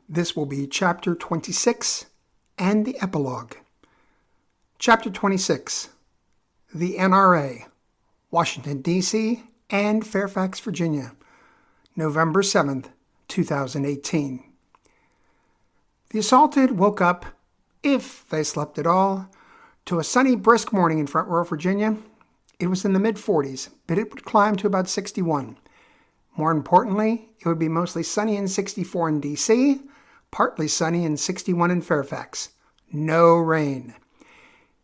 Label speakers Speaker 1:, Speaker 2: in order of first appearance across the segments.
Speaker 1: This will be Chapter 26 and the Epilogue. Chapter 26, the NRA, Washington, D.C. and Fairfax, Virginia, November 7th, 2018. The assaulted woke up, if they slept at all, to a sunny, brisk morning in Front Royal, Virginia. It was in the mid-40s, but it would climb to about 61. More importantly, it would be mostly sunny in 64 in D.C., partly sunny in 61 in Fairfax. No rain.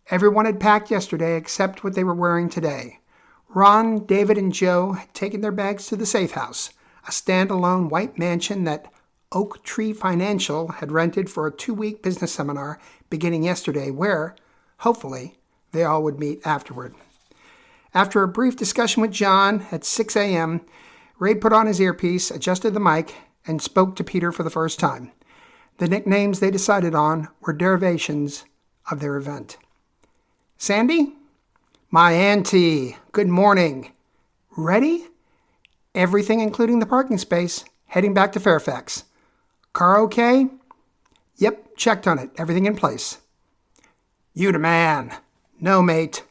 Speaker 1: Everyone had packed yesterday except what they were wearing today. Ron, David, and Joe had taken their bags to the Safe House, a standalone white mansion that Oak Tree Financial had rented for a 2-week business seminar beginning yesterday where, hopefully, they all would meet afterward. After a brief discussion with John at 6 a.m., Ray put on his earpiece, adjusted the mic, and spoke to Peter for the first time. The nicknames they decided on were derivations of their event. Sandy? My auntie. Good morning. Ready? Everything including the parking space. Heading back to Fairfax. Car okay? Yep, checked on it. Everything in place. You the man. No, mate.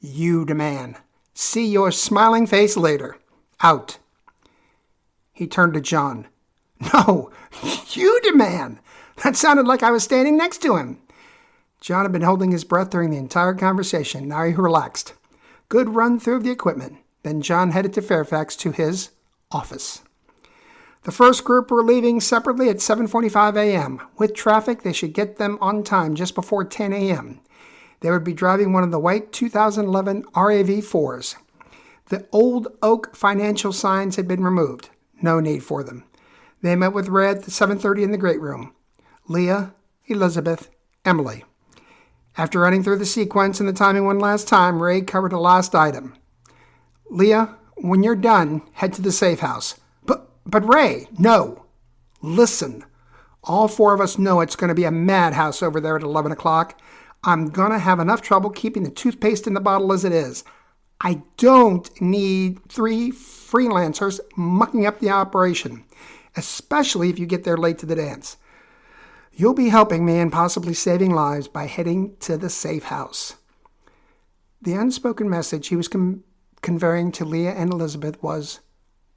Speaker 1: You the man. See your smiling face later. Out. He turned to John. No, you the man. That sounded like I was standing next to him. John had been holding his breath during the entire conversation. Now he relaxed. Good run through of the equipment. Then John headed to Fairfax to his office. The first group were leaving separately at 7:45 a.m. With traffic, they should get them on time just before 10 a.m. They would be driving one of the white 2011 RAV4s. The old Oak Financial signs had been removed. No need for them. They met with Ray at 7:30 in the great room. Leah, Elizabeth, Emily. After running through the sequence and the timing one last time, Ray covered the last item. Leah, when you're done, head to the Safe House. But Ray, no. Listen, all 4 of us know it's going to be a madhouse over there at 11 o'clock. I'm going to have enough trouble keeping the toothpaste in the bottle as it is. I don't need 3 freelancers mucking up the operation, especially if you get there late to the dance. You'll be helping me and possibly saving lives by heading to the Safe House. The unspoken message he was conveying to Leah and Elizabeth was,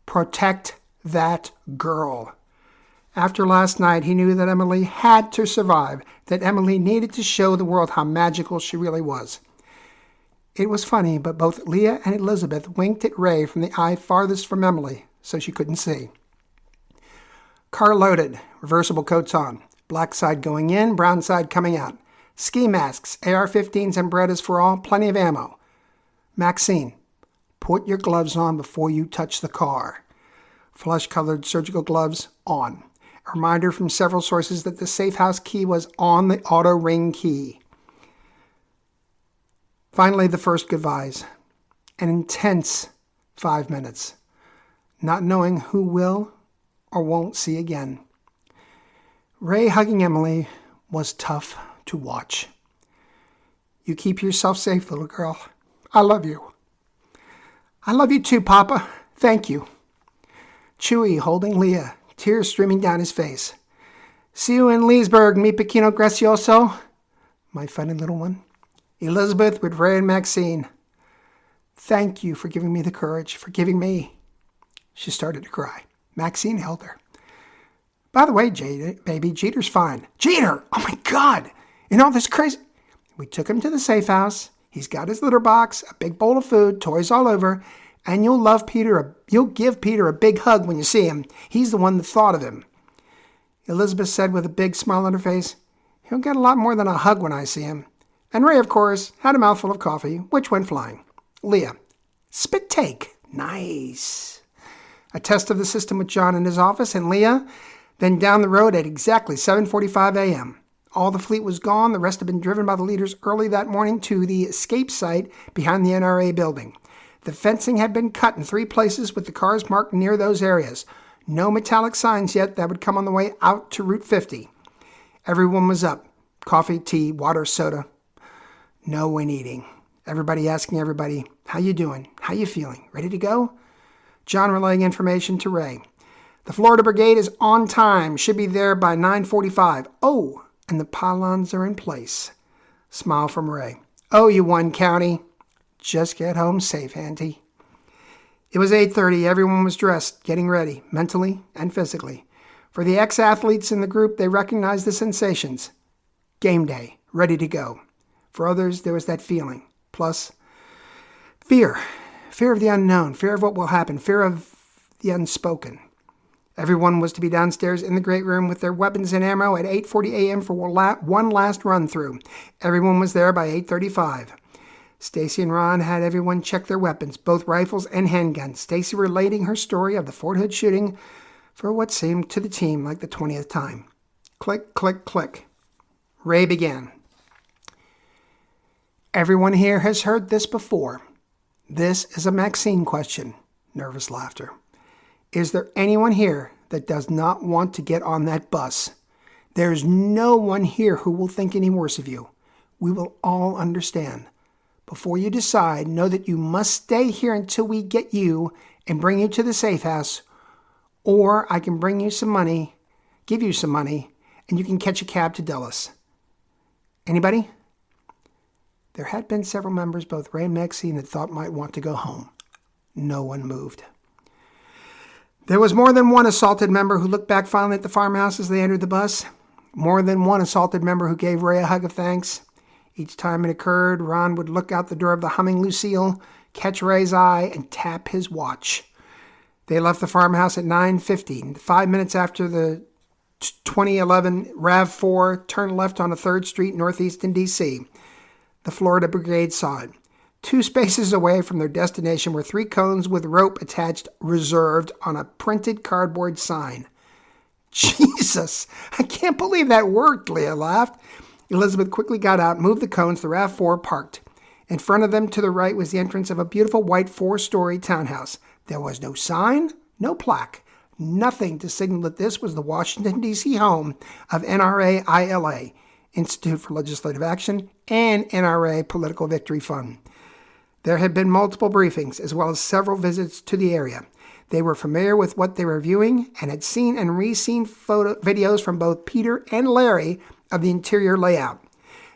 Speaker 1: protect that girl. After last night, he knew that Emily had to survive, that Emily needed to show the world how magical she really was. It was funny, but both Leah and Elizabeth winked at Ray from the eye farthest from Emily, so she couldn't see. Car loaded, reversible coats on, black side going in, brown side coming out. Ski masks, AR-15s and Berettas for all, plenty of ammo. Maxine, put your gloves on before you touch the car. Flesh-colored surgical gloves on. A reminder from several sources that the Safe House key was on the auto ring key. Finally, the first goodbyes. An intense 5 minutes. Not knowing who will or won't see again. Ray hugging Emily was tough to watch. You keep yourself safe, little girl. I love you. I love you too, Papa. Thank you. Chewy holding Leah, tears streaming down his face. See you in Leesburg, mi pequeño gracioso. My funny little one. Elizabeth with Ray and Maxine. Thank you for giving me the courage, for giving me. She started to cry. Maxine held her. By the way, baby, Jeter's fine. Jeter! Oh my God! In all this crazy... We took him to the Safe House. He's got his litter box, a big bowl of food, toys all over, and you'll give Peter a big hug when you see him. He's the one that thought of him. Elizabeth said with a big smile on her face, he'll get a lot more than a hug when I see him. And Ray, of course, had a mouthful of coffee, which went flying. Leah, spit take. Nice. A test of the system with John in his office, and Leah, then down the road at exactly 7:45 a.m. All the fleet was gone. The rest had been driven by the leaders early that morning to the escape site behind the NRA building. The fencing had been cut in 3 places with the cars marked near those areas. No metallic signs yet that would come on the way out to Route 50. Everyone was up. Coffee, tea, water, soda. No one eating. Everybody asking everybody, how you doing? How you feeling? Ready to go? John relaying information to Ray. The Florida Brigade is on time. Should be there by 9:45. Oh, and the pylons are in place. Smile from Ray. Oh, you won, County. Just get home safe, Auntie. It was 8:30. Everyone was dressed, getting ready, mentally and physically. For the ex-athletes in the group, they recognized the sensations. Game day, ready to go. For others, there was that feeling. Plus, fear. Fear of the unknown, fear of what will happen, fear of the unspoken. Everyone was to be downstairs in the great room with their weapons and ammo at 8:40 a.m. for one last run-through. Everyone was there by 8:35. Stacy and Ron had everyone check their weapons, both rifles and handguns, Stacy relating her story of the Fort Hood shooting for what seemed to the team like the 20th time. Click, click, click. Ray began. Everyone here has heard this before. This is a Maxine question. Nervous laughter. Is there anyone here that does not want to get on that bus? There's no one here who will think any worse of you. We will all understand. Before you decide, know that you must stay here until we get you and bring you to the safe house, or I can bring you some money, give you some money, and you can catch a cab to Dulles. Anybody? There had been several members, both Ray and Maxine, that thought might want to go home. No one moved. There was more than one assaulted member who looked back finally at the farmhouse as they entered the bus. More than one assaulted member who gave Ray a hug of thanks. Each time it occurred, Ron would look out the door of the humming Lucille, catch Ray's eye, and tap his watch. They left the farmhouse at 9:50, 5 minutes after the 2011 RAV4 turned left on a 3rd Street northeast in D.C. The Florida Brigade saw it. 2 spaces away from their destination were 3 cones with rope attached, reserved, on a printed cardboard sign. Jesus, I can't believe that worked, Leah laughed. Elizabeth quickly got out, moved the cones. The RAV4 parked. In front of them to the right was the entrance of a beautiful white 4-story townhouse. There was no sign, no plaque, nothing to signal that this was the Washington, D.C. home of NRA-ILA, Institute for Legislative Action, and NRA Political Victory Fund. There had been multiple briefings, as well as several visits to the area. They were familiar with what they were viewing and had seen and re-seen videos from both Peter and Larry of the interior layout.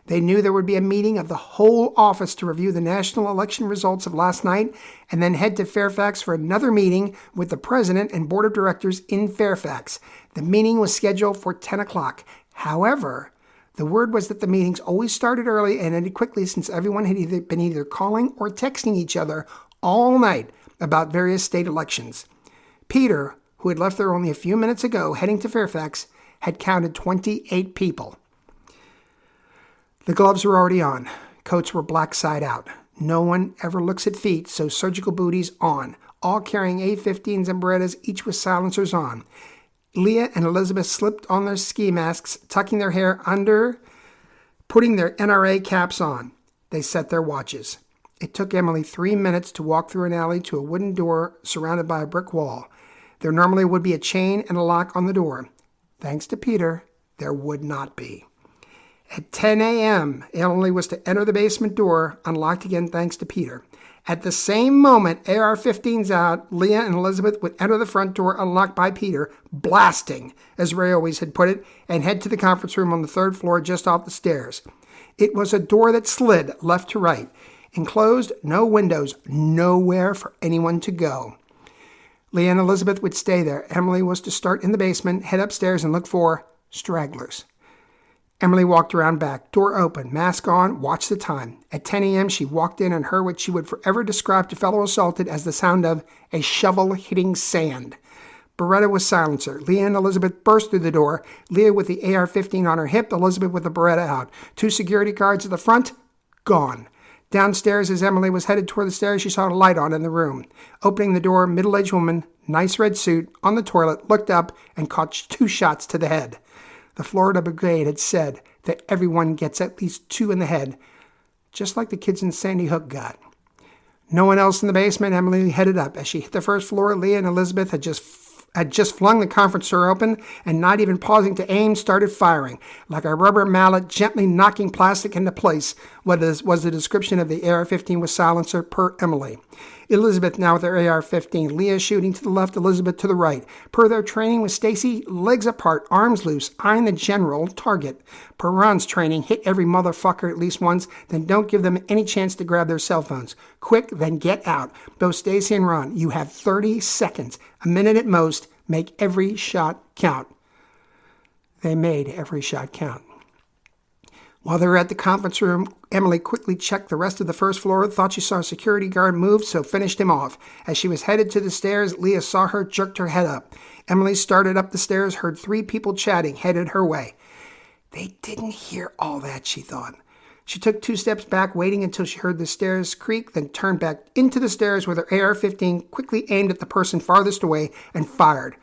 Speaker 1: They knew there would be a meeting of the whole office to review the national election results of last night and then head to Fairfax for another meeting with the president and board of directors in Fairfax. The meeting was scheduled for 10 o'clock. However, the word was that the meetings always started early and ended quickly since everyone had been either calling or texting each other all night about various state elections. Peter, who had left there only a few minutes ago heading to Fairfax, had counted 28 people. The gloves were already on. Coats were black side out. No one ever looks at feet, so surgical booties on. All carrying A-15s and Berettas, each with silencers on. Leah and Elizabeth slipped on their ski masks, tucking their hair under, putting their NRA caps on. They set their watches. It took Emily 3 minutes to walk through an alley to a wooden door surrounded by a brick wall. There normally would be a chain and a lock on the door. Thanks to Peter, there would not be. At 10 a.m., Emily was to enter the basement door, unlocked again thanks to Peter. At the same moment, AR-15s out, Leah and Elizabeth would enter the front door, unlocked by Peter, blasting, as Ray always had put it, and head to the conference room on the 3rd floor just off the stairs. It was a door that slid left to right. Enclosed, no windows, nowhere for anyone to go. Leah and Elizabeth would stay there. Emily was to start in the basement, head upstairs, and look for stragglers. Emily walked around back, door open, mask on, watched the time. At 10 a.m., she walked in and heard what she would forever describe to fellow assaulted as the sound of a shovel hitting sand. Beretta was silencer. Leah and Elizabeth burst through the door, Leah with the AR-15 on her hip, Elizabeth with the Beretta out. 2 security guards at the front, gone. Downstairs, as Emily was headed toward the stairs, she saw a light on in the room. Opening the door, middle-aged woman, nice red suit, on the toilet, looked up and caught 2 shots to the head. The Florida Brigade had said that everyone gets at least 2 in the head, just like the kids in Sandy Hook got. No one else in the basement. Emily headed up. As she hit the 1st floor, Leah and Elizabeth had just flung the conference door open and, not even pausing to aim, started firing. Like a rubber mallet gently knocking plastic into place was the description of the AR-15 with silencer per Emily. Elizabeth now with her AR-15. Leah shooting to the left, Elizabeth to the right. Per their training with Stacy, legs apart, arms loose, eyeing the general target. Per Ron's training, hit every motherfucker at least once, then don't give them any chance to grab their cell phones. Quick, then get out. Both Stacy and Ron, you have 30 seconds, a minute at most. Make every shot count. They made every shot count. While they were at the conference room, Emily quickly checked the rest of the first floor, thought she saw a security guard move, so finished him off. As she was headed to the stairs, Leah saw her, jerked her head up. Emily started up the stairs, heard 3 people chatting, headed her way. They didn't hear all that, she thought. She took 2 steps back, waiting until she heard the stairs creak, then turned back into the stairs with her AR-15, quickly aimed at the person farthest away, and fired.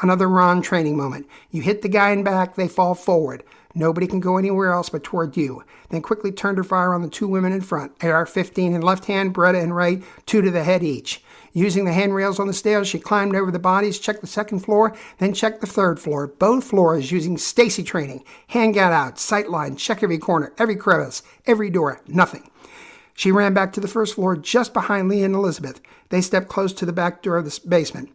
Speaker 1: Another Ron training moment. You hit the guy in back, they fall forward. Nobody can go anywhere else but toward you. Then quickly turned her fire on the 2 women in front. AR-15 in left hand, Beretta in right, 2 to the head each. Using the handrails on the stairs, she climbed over the bodies, checked the 2nd floor, then checked the 3rd floor. Both floors using Stacy training. Hand got out, sight line, check every corner, every crevice, every door, nothing. She ran back to the 1st floor just behind Leah and Elizabeth. They stepped close to the back door of the basement.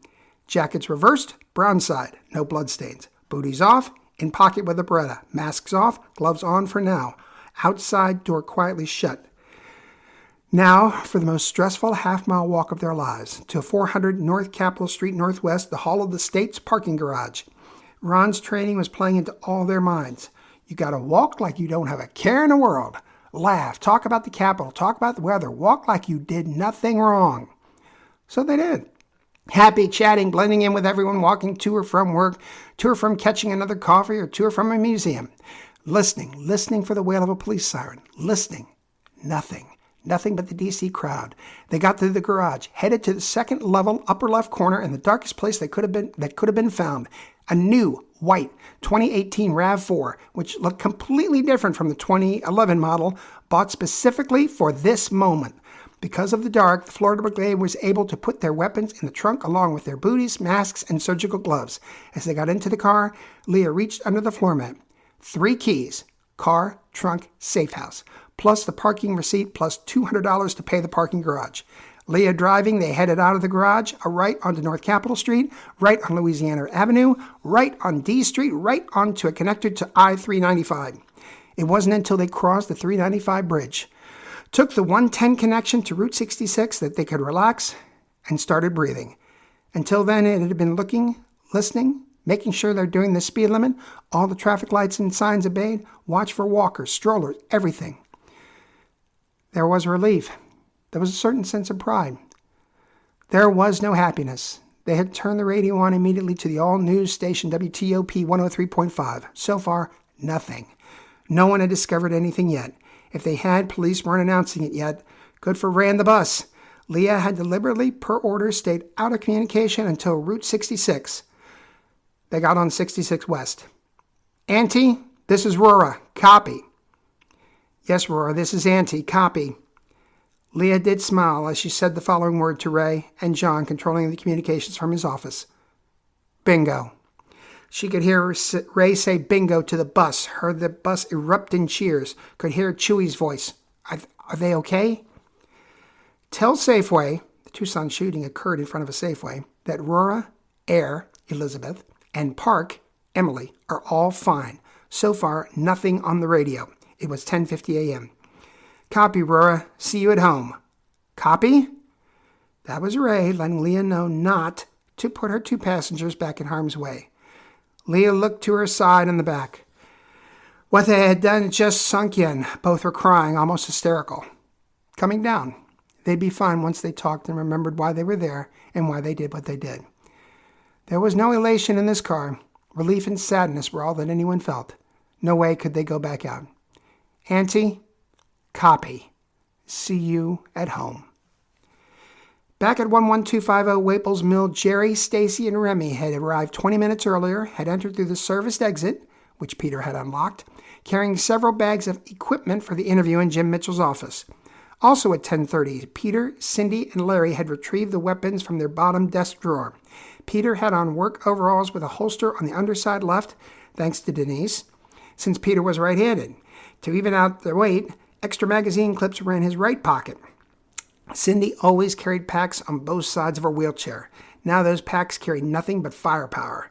Speaker 1: Jackets reversed, brown side, no bloodstains. Booties off, in pocket with a Beretta. Masks off, gloves on for now. Outside, door quietly shut. Now, for the most stressful half-mile walk of their lives, to 400 North Capitol Street Northwest, the hall of the state's parking garage. Ron's training was playing into all their minds. You gotta walk like you don't have a care in the world. Laugh, talk about the Capitol, talk about the weather, walk like you did nothing wrong. So they did. Happy, chatting, blending in with everyone, walking to or from work, to or from catching another coffee, or to or from a museum. Listening for the wail of a police siren. Listening. Nothing but the D.C. crowd. They got to the garage, headed to the 2nd level, upper left corner, in the darkest place that could have been found. A new, white, 2018 RAV4, which looked completely different from the 2011 model, bought specifically for this moment. Because of the dark, the Florida Brigade was able to put their weapons in the trunk along with their booties, masks, and surgical gloves. As they got into the car, Leah reached under the floor mat. 3 keys: car, trunk, safe house, plus the parking receipt, plus $200 to pay the parking garage. Leah driving, they headed out of the garage, a right onto North Capitol Street, right on Louisiana Avenue, right on D Street, right onto a connector to I-395. It wasn't until they crossed the 395 bridge, took the 110 connection to Route 66 that they could relax and started breathing. Until then, it had been looking, listening, making sure they're doing the speed limit, all the traffic lights and signs obeyed, watch for walkers, strollers, everything. There was relief. There was a certain sense of pride. There was no happiness. They had turned the radio on immediately to the all-news station WTOP 103.5. So far, nothing. No one had discovered anything yet. If they had, police weren't announcing it yet. Good for Ray and the bus. Leah had deliberately, per order, stayed out of communication until Route 66. They got on 66 West. Auntie, this is Aurora. Copy. Yes, Aurora, this is Auntie. Copy. Leah did smile as she said the following word to Ray and John, controlling the communications from his office. Bingo. She could hear Ray say bingo to the bus, heard the bus erupt in cheers, could hear Chewy's voice. Are they okay? Tell Safeway, the Tucson shooting occurred in front of a Safeway, that Aurora, Air, Elizabeth, and Park, Emily, are all fine. So far, nothing on the radio. It was 10:50 a.m. Copy, Aurora. See you at home. Copy? That was Ray letting Leah know not to put her 2 passengers back in harm's way. Leah looked to her side and the back. What they had done just sunk in. Both were crying, almost hysterical. Coming down. They'd be fine once they talked and remembered why they were there and why they did what they did. There was no elation in this car. Relief and sadness were all that anyone felt. No way could they go back out. Auntie, copy. See you at home. Back at 11250 Waples Mill, Jerry, Stacy, and Remy had arrived 20 minutes earlier, had entered through the serviced exit, which Peter had unlocked, carrying several bags of equipment for the interview in Jim Mitchell's office. Also at 10:30, Peter, Cindy, and Larry had retrieved the weapons from their bottom desk drawer. Peter had on work overalls with a holster on the underside left, thanks to Denise, since Peter was right-handed. To even out the weight, extra magazine clips were in his right pocket. Cindy always carried packs on both sides of her wheelchair. Now those packs carried nothing but firepower.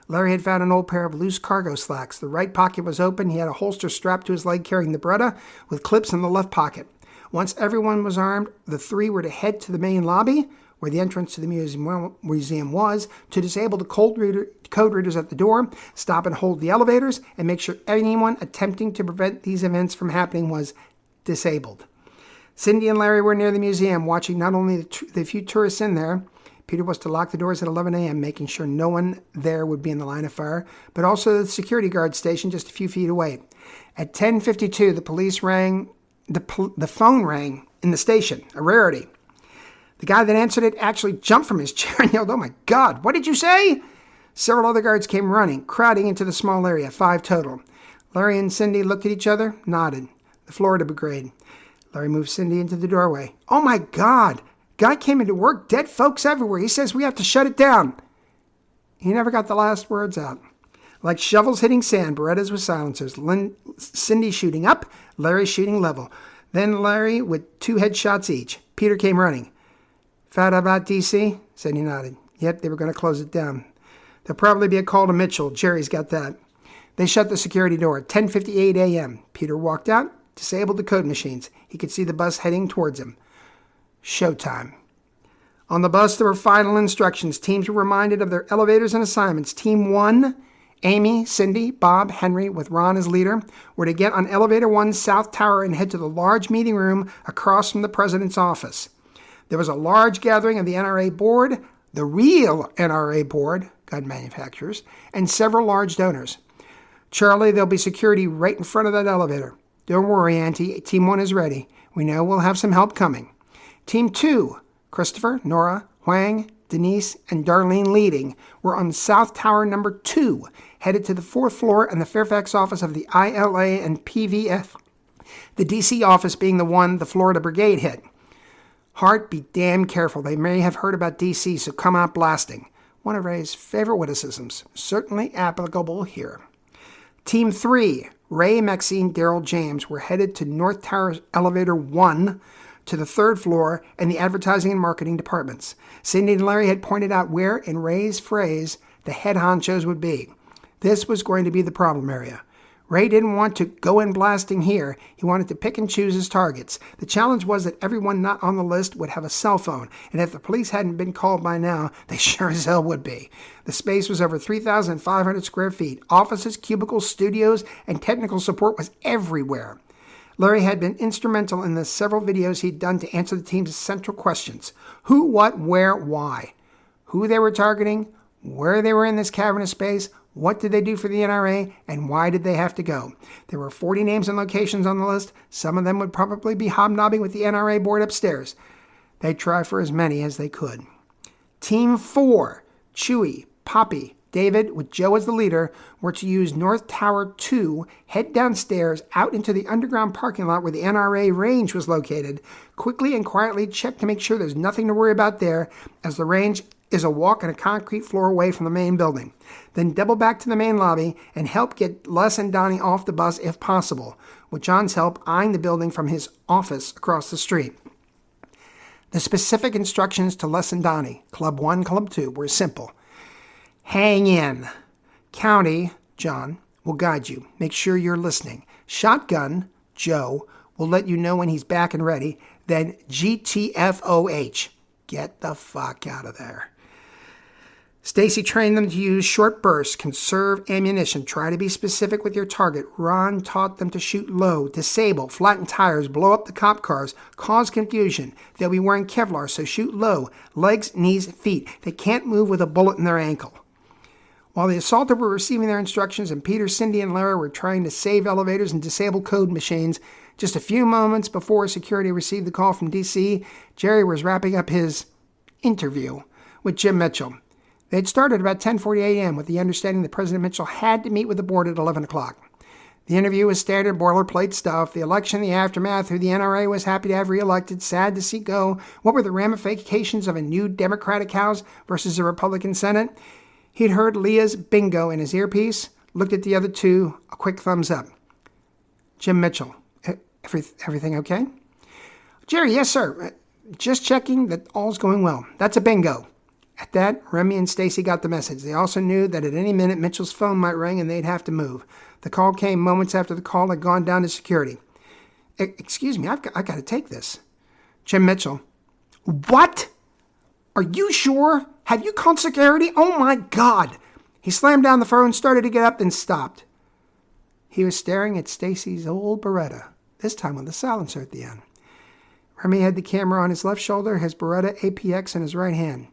Speaker 1: Larry had found an old pair of loose cargo slacks. The right pocket was open. He had a holster strapped to his leg carrying the Beretta with clips in the left pocket. Once everyone was armed, the three were to head to the main lobby, where the entrance to the museum was, to disable the code readers at the door, stop and hold the elevators, and make sure anyone attempting to prevent these events from happening was disabled. Cindy and Larry were near the museum, watching not only the few tourists in there. Peter was to lock the doors at 11 a.m., making sure no one there would be in the line of fire, but also the security guard station just a few feet away. At 10:52, the phone rang in the station, a rarity. The guy that answered it actually jumped from his chair and yelled, "Oh my God, what did you say?" Several other guards came running, crowding into the small area, 5 total. Larry and Cindy looked at each other, nodded. The Florida Brigade. Larry moved Cindy into the doorway. "Oh my God! Guy came into work, dead folks everywhere. He says we have to shut it down." He never got the last words out. Like shovels hitting sand, Berettas with silencers. Cindy shooting up, Larry shooting level. Then Larry with 2 headshots each. Peter came running. "Found out about D.C.?" Cindy nodded. "Yep, they were going to close it down. There'll probably be a call to Mitchell. Jerry's got that." They shut the security door at 10:58 a.m. Peter walked out, disabled the code machines. He could see the bus heading towards him. Showtime. On the bus, there were final instructions. Teams were reminded of their elevators and assignments. Team 1, Amy, Cindy, Bob, Henry, with Ron as leader, were to get on Elevator 1 South Tower and head to the large meeting room across from the president's office. There was a large gathering of the NRA board, the real NRA board, gun manufacturers, and several large donors. "Charlie, there'll be security right in front of that elevator. Don't worry, Auntie. Team 1 is ready. We know we'll have some help coming." Team 2, Christopher, Nora, Huang, Denise, and Darlene leading, were on South Tower number 2, headed to the 4th floor and the Fairfax office of the ILA and PVF, the D.C. office being the one the Florida Brigade hit. "Hart, be damn careful. They may have heard about D.C., so come out blasting." One of Ray's favorite witticisms, certainly applicable here. Team 3, Ray, Maxine, Daryl, James, were headed to North Tower Elevator 1 to the 3rd floor and the advertising and marketing departments. Cindy and Larry had pointed out where, in Ray's phrase, the head honchos would be. This was going to be the problem area. Ray didn't want to go in blasting here. He wanted to pick and choose his targets. The challenge was that everyone not on the list would have a cell phone, and if the police hadn't been called by now, they sure as hell would be. The space was over 3,500 square feet. Offices, cubicles, studios, and technical support was everywhere. Larry had been instrumental in the several videos he'd done to answer the team's central questions. Who, what, where, why. Who they were targeting, where they were in this cavernous space, what did they do for the NRA, and why did they have to go? There were 40 names and locations on the list. Some of them would probably be hobnobbing with the NRA board upstairs. They'd try for as many as they could. Team 4, Chewy, Poppy, David, with Joe as the leader, were to use North Tower 2, head downstairs out into the underground parking lot where the NRA range was located, quickly and quietly check to make sure there's nothing to worry about there, as the range is a walk and a concrete floor away from the main building. Then double back to the main lobby and help get Les and Donnie off the bus if possible, with John's help eyeing the building from his office across the street. The specific instructions to Les and Donnie, Club 1, Club 2, were simple. Hang in. County, John, will guide you. Make sure you're listening. Shotgun, Joe, will let you know when he's back and ready. Then GTFOH. Get the fuck out of there. Stacy trained them to use short bursts, conserve ammunition, try to be specific with your target. Ron taught them to shoot low, disable, flatten tires, blow up the cop cars, cause confusion. They'll be wearing Kevlar, so shoot low, legs, knees, feet. They can't move with a bullet in their ankle. While the assaulted were receiving their instructions and Peter, Cindy, and Lara were trying to save elevators and disable code machines, just a few moments before security received the call from D.C., Jerry was wrapping up his interview with Jim Mitchell. They had started about 10:40 a.m. with the understanding that President Mitchell had to meet with the board at 11 o'clock. The interview was standard boilerplate stuff. The election, the aftermath, who the NRA was happy to have reelected, sad to see go, what were the ramifications of a new Democratic House versus a Republican Senate. He'd heard Leah's bingo in his earpiece, looked at the other two, a quick thumbs up. Jim Mitchell, everything okay? Jerry, yes, sir. Just checking that all's going well. That's a bingo. At that, Remy and Stacy got the message. They also knew that at any minute Mitchell's phone might ring and they'd have to move. The call came moments after the call had gone down to security. Excuse me, I've got to take this. Jim Mitchell. What? Are you sure? Have you called security? Oh my God. He slammed down the phone, started to get up, then stopped. He was staring at Stacy's old Beretta, this time with a silencer at the end. Remy had the camera on his left shoulder, his Beretta APX in his right hand.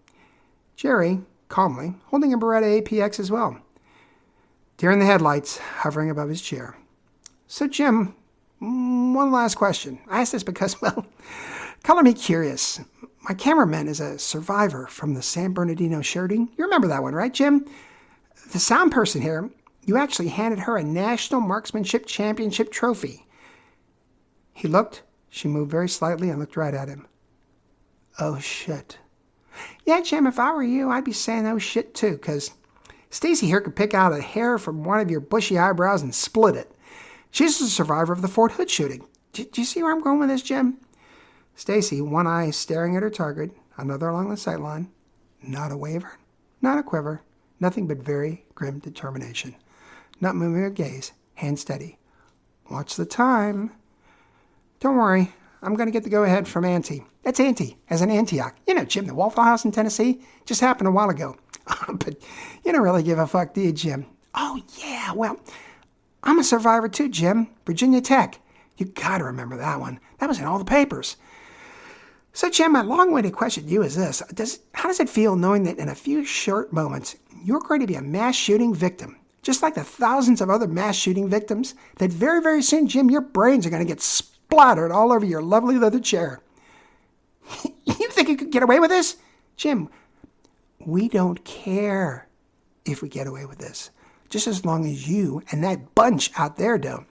Speaker 1: Jerry, calmly, holding a Beretta APX as well. Deer in the headlights, hovering above his chair. So, Jim, one last question. I ask this because, well, color me curious. My cameraman is a survivor from the San Bernardino shooting. You remember that one, right, Jim? The sound person here, you actually handed her a National Marksmanship Championship trophy. He looked. She moved very slightly and looked right at him. Oh, shit. Yeah, Jim, if I were you, I'd be saying oh, shit, too, because Stacy here could pick out a hair from one of your bushy eyebrows and split it. She's a survivor of the Fort Hood shooting. Do you see where I'm going with this, Jim? Stacy, one eye staring at her target, another along the sight line. Not a waver, not a quiver, nothing but very grim determination. Not moving her gaze, hand steady. Watch the time. Don't worry, I'm going to get the go-ahead from Auntie. That's Auntie, as in Antioch. You know, Jim, the Waffle House in Tennessee. Just happened a while ago. But you don't really give a fuck, do you, Jim? Oh, yeah, well, I'm a survivor too, Jim. Virginia Tech. You got to remember that one. That was in all the papers. So, Jim, my long-winded question to you is this. How does it feel knowing that in a few short moments, you're going to be a mass shooting victim? Just like the thousands of other mass shooting victims, that very, very soon, Jim, your brains are going to get splattered all over your lovely leather chair. You think you could get away with this? Jim, we don't care if we get away with this, just as long as you and that bunch out there don't.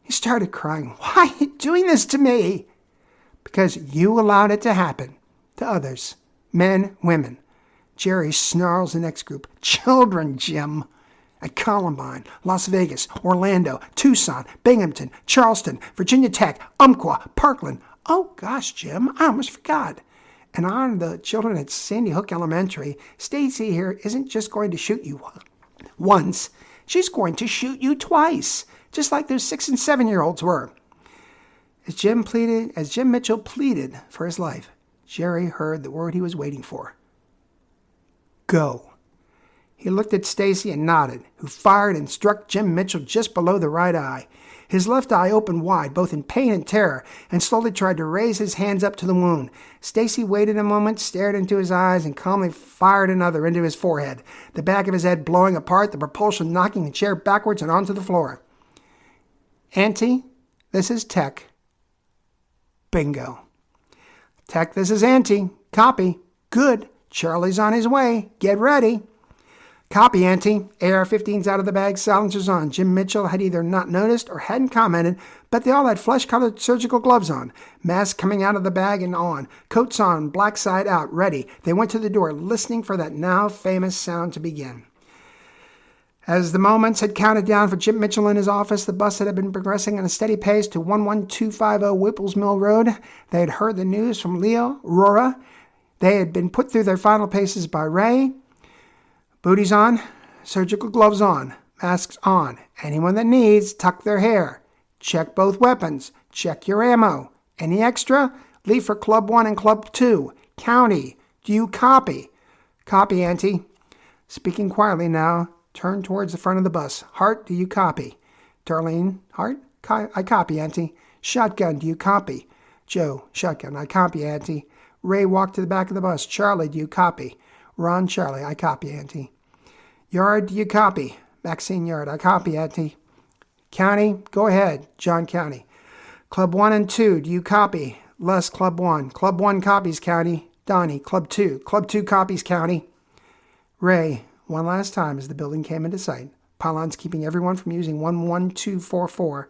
Speaker 1: He started crying. Why are you doing this to me? Because you allowed it to happen to others, men, women. Jerry snarls the next group. Children, Jim. At Columbine, Las Vegas, Orlando, Tucson, Binghamton, Charlestown, Virginia Tech, Umpqua, Parkland. Oh, gosh, Jim, I almost forgot. And on the children at Sandy Hook Elementary, Stacy here isn't just going to shoot you once. She's going to shoot you twice, just like those 6- and 7-year-olds were. As Jim Mitchell pleaded for his life, Jerry heard the word he was waiting for. Go. He looked at Stacy and nodded, who fired and struck Jim Mitchell just below the right eye. His left eye opened wide, both in pain and terror, and slowly tried to raise his hands up to the wound. Stacy waited a moment, stared into his eyes, and calmly fired another into his forehead, the back of his head blowing apart, the propulsion knocking the chair backwards and onto the floor. Auntie, this is Tech. Bingo. Tech, this is Auntie. Copy. Good. Charlie's on his way. Get ready. Copy, Auntie. AR-15's out of the bag, silencers on. Jim Mitchell had either not noticed or hadn't commented, but they all had flesh-colored surgical gloves on. Masks coming out of the bag and on. Coats on, black side out, ready. They went to the door, listening for that now famous sound to begin. As the moments had counted down for Jim Mitchell in his office, the bus that had been progressing at a steady pace to 11250 Whipple's Mill Road. They had heard the news from Leo, Aurora. They had been put through their final paces by Ray. Booties on, surgical gloves on, masks on. Anyone that needs, tuck their hair. Check both weapons. Check your ammo. Any extra? Leave for Club 1 and Club 2. County, do you copy? Copy, Auntie. Speaking quietly now, turn towards the front of the bus. Hart, do you copy? Darlene, Hart? I copy, Auntie. Shotgun, do you copy? Joe, shotgun, I copy, Auntie. Ray walked to the back of the bus. Charlie, do you copy? Ron, Charlie, I copy, Auntie. Yard, do you copy? Maxine Yard, I copy, Auntie. County, go ahead. John County. Club 1 and 2, do you copy? Les, Club 1. Club 1 copies, County. Donnie, Club 2. Club 2 copies, County. Ray, one last time as the building came into sight. Pylons keeping everyone from using 11244.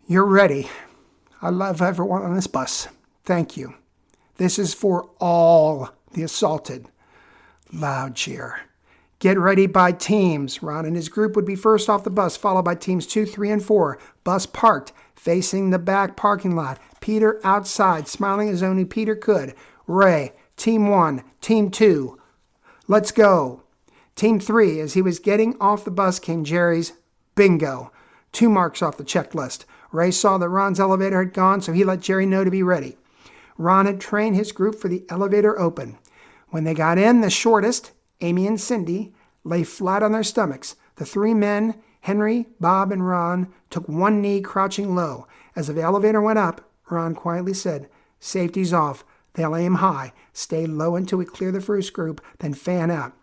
Speaker 1: You're ready. I love everyone on this bus. Thank you. This is for all the assaulted. Loud cheer. Get ready by teams. Ron and his group would be first off the bus, followed by teams 2, 3, and 4. Bus parked. facing the back parking lot. Peter outside, smiling as only Peter could. Ray, Team 1, Team 2, let's go. Team 3, as he was getting off the bus, came Jerry's bingo. 2 marks off the checklist. Ray saw that Ron's elevator had gone, so he let Jerry know to be ready. Ron had trained his group for the elevator open. When they got in, the shortest, Amy and Cindy, lay flat on their stomachs. The 3 men, Henry, Bob, and Ron, took one knee, crouching low. As the elevator went up, Ron quietly said, "Safety's off. They'll aim high. Stay low until we clear the first group, then fan out."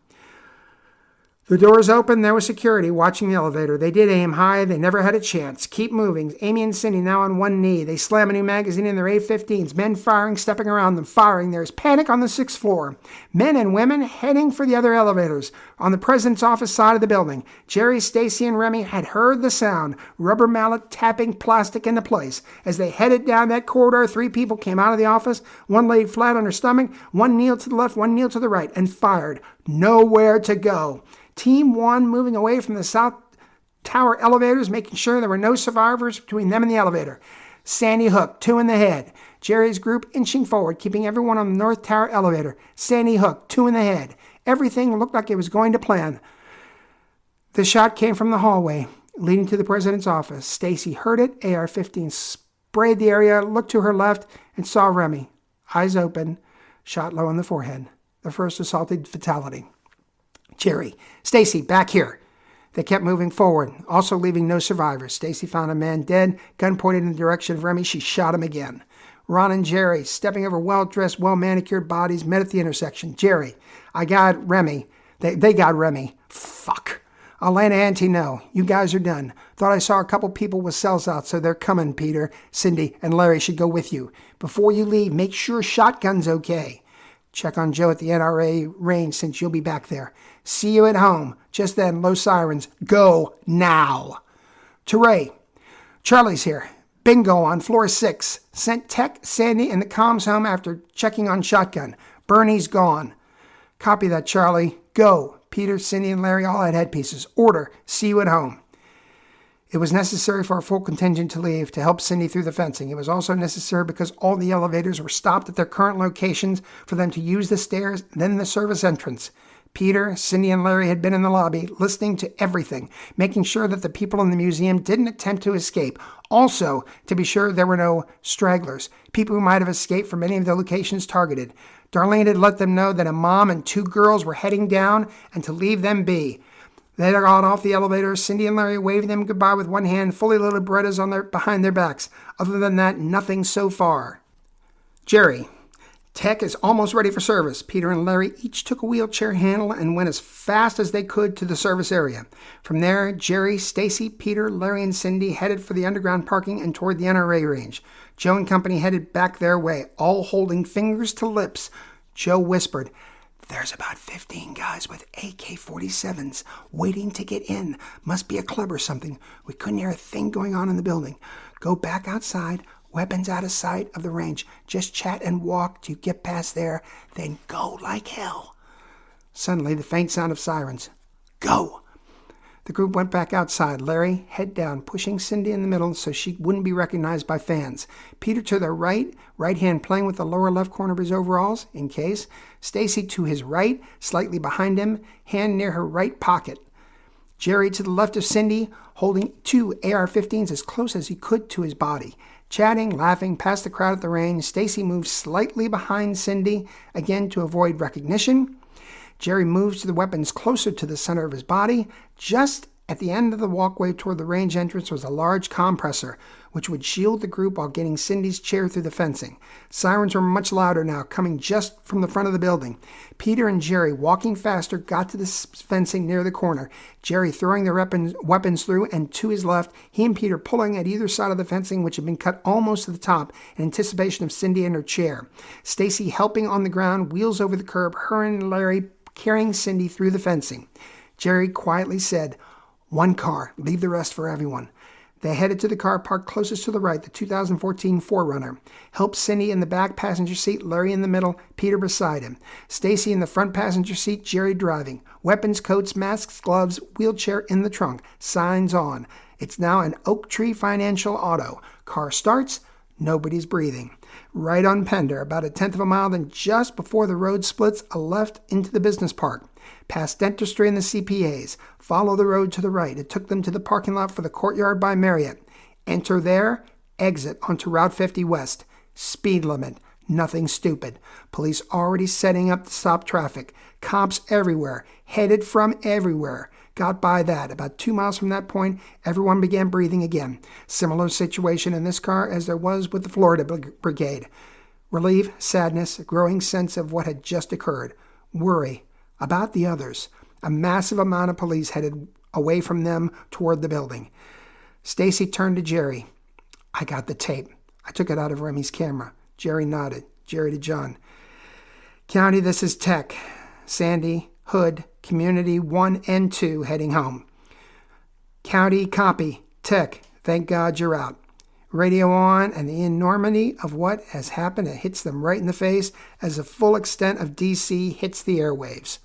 Speaker 1: The doors opened. There was security watching the elevator. They did aim high. They never had a chance. Keep moving. Amy and Cindy now on one knee. They slam a new magazine in their A-15s. Men firing, stepping around them, firing. There's panic on the 6th floor. Men and women heading for the other elevators. On the president's office side of the building, Jerry, Stacy, and Remy had heard the sound. Rubber mallet tapping plastic into place. As they headed down that corridor, 3 people came out of the office. One laid flat on her stomach. One kneeled to the left, one kneeled to the right, and fired. Nowhere to go. Team 1 moving away from the South Tower elevators, making sure there were no survivors between them and the elevator. Sandy Hook, 2 in the head. Jerry's group inching forward, keeping everyone on the North Tower elevator. Sandy Hook, 2 in the head. Everything looked like it was going to plan. The shot came from the hallway, leading to the president's office. Stacy heard it. AR-15 sprayed the area, looked to her left, and saw Remy, eyes open, shot low in the forehead. The first assaulted fatality. Jerry, Stacy, back here. They kept moving forward, also leaving no survivors. Stacy found a man dead, gun pointed in the direction of Remy. She shot him again. Ron and Jerry, stepping over well-dressed, well-manicured bodies, met at the intersection. Jerry, I got Remy. They got Remy. Fuck. I'll lend an ante no. You guys are done. Thought I saw a couple people with cells out, so they're coming, Peter. Cindy and Larry should go with you. Before you leave, make sure shotgun's okay. Check on Joe at the NRA range since you'll be back there. See you at home. Just then, low sirens. Go now. To Ray. Charlie's here. Bingo on floor 6. Sent Tech, Sandy, and the comms home after checking on shotgun. Bernie's gone. Copy that, Charlie. Go. Peter, Cindy, and Larry all had headpieces. Order. See you at home. It was necessary for a full contingent to leave to help Cindy through the fencing. It was also necessary because all the elevators were stopped at their current locations for them to use the stairs, then the service entrance. Peter, Cindy, and Larry had been in the lobby, listening to everything, making sure that the people in the museum didn't attempt to escape. Also, to be sure there were no stragglers, people who might have escaped from any of the locations targeted. Darlene had let them know that a mom and 2 girls were heading down and to leave them be. They got off the elevator. Cindy and Larry waved them goodbye with one hand, fully loaded Berettas on behind their backs. Other than that, nothing so far. Jerry. Tech is almost ready for service. Peter and Larry each took a wheelchair handle and went as fast as they could to the service area. From there, Jerry, Stacy, Peter, Larry, and Cindy headed for the underground parking and toward the NRA range. Joe and company headed back their way, all holding fingers to lips. Joe whispered, "There's about 15 guys with AK-47s waiting to get in. Must be a club or something. We couldn't hear a thing going on in the building. Go back outside, weapons out of sight of the range. Just chat and walk till you get past there, then go like hell." Suddenly, the faint sound of sirens. Go! The group went back outside. Larry, head down, pushing Cindy in the middle so she wouldn't be recognized by fans. Peter to their right hand playing with the lower left corner of his overalls, in case. Stacy to his right, slightly behind him, hand near her right pocket. Jerry to the left of Cindy, holding 2 AR-15s as close as he could to his body. Chatting, laughing, past the crowd at the range, Stacy moved slightly behind Cindy, again to avoid recognition. Jerry moves the weapons closer to the center of his body. Just at the end of the walkway toward the range entrance was a large compressor, which would shield the group while getting Cindy's chair through the fencing. Sirens were much louder now, coming just from the front of the building. Peter and Jerry, walking faster, got to the fencing near the corner. Jerry throwing the weapons through, and to his left, he and Peter pulling at either side of the fencing, which had been cut almost to the top in anticipation of Cindy and her chair. Stacy helping on the ground, wheels over the curb, her and Larry carrying Cindy through the fencing. Jerry quietly said, "One car, leave the rest for everyone." They headed to the car parked closest to the right, the 2014 4Runner. Helped Cindy in the back passenger seat, Larry in the middle, Peter beside him. Stacy in the front passenger seat, Jerry driving. Weapons, coats, masks, gloves, wheelchair in the trunk. Signs on. It's now an Oak Tree Financial Auto. Car starts, nobody's breathing. Right on Pender, about a tenth of a mile, then just before the road splits, a left into the business park. Past Dentistry and the CPAs. Follow the road to the right. It took them to the parking lot for the Courtyard by Marriott. Enter there, exit onto Route 50 West. Speed limit. Nothing stupid. Police already setting up to stop traffic. Cops everywhere. Headed from everywhere. Got by that. About 2 miles from that point, everyone began breathing again. Similar situation in this car as there was with the Florida Brigade. Relief, sadness, a growing sense of what had just occurred. Worry about the others. A massive amount of police headed away from them toward the building. Stacy turned to Jerry. I got the tape. I took it out of Remy's camera. Jerry nodded. Jerry to John. County, this is Tech. Sandy, Hood, Community 1 and 2 heading home. County, copy. Tech, thank God you're out. Radio on, and the enormity of what has happened, it hits them right in the face as the full extent of D.C. hits the airwaves.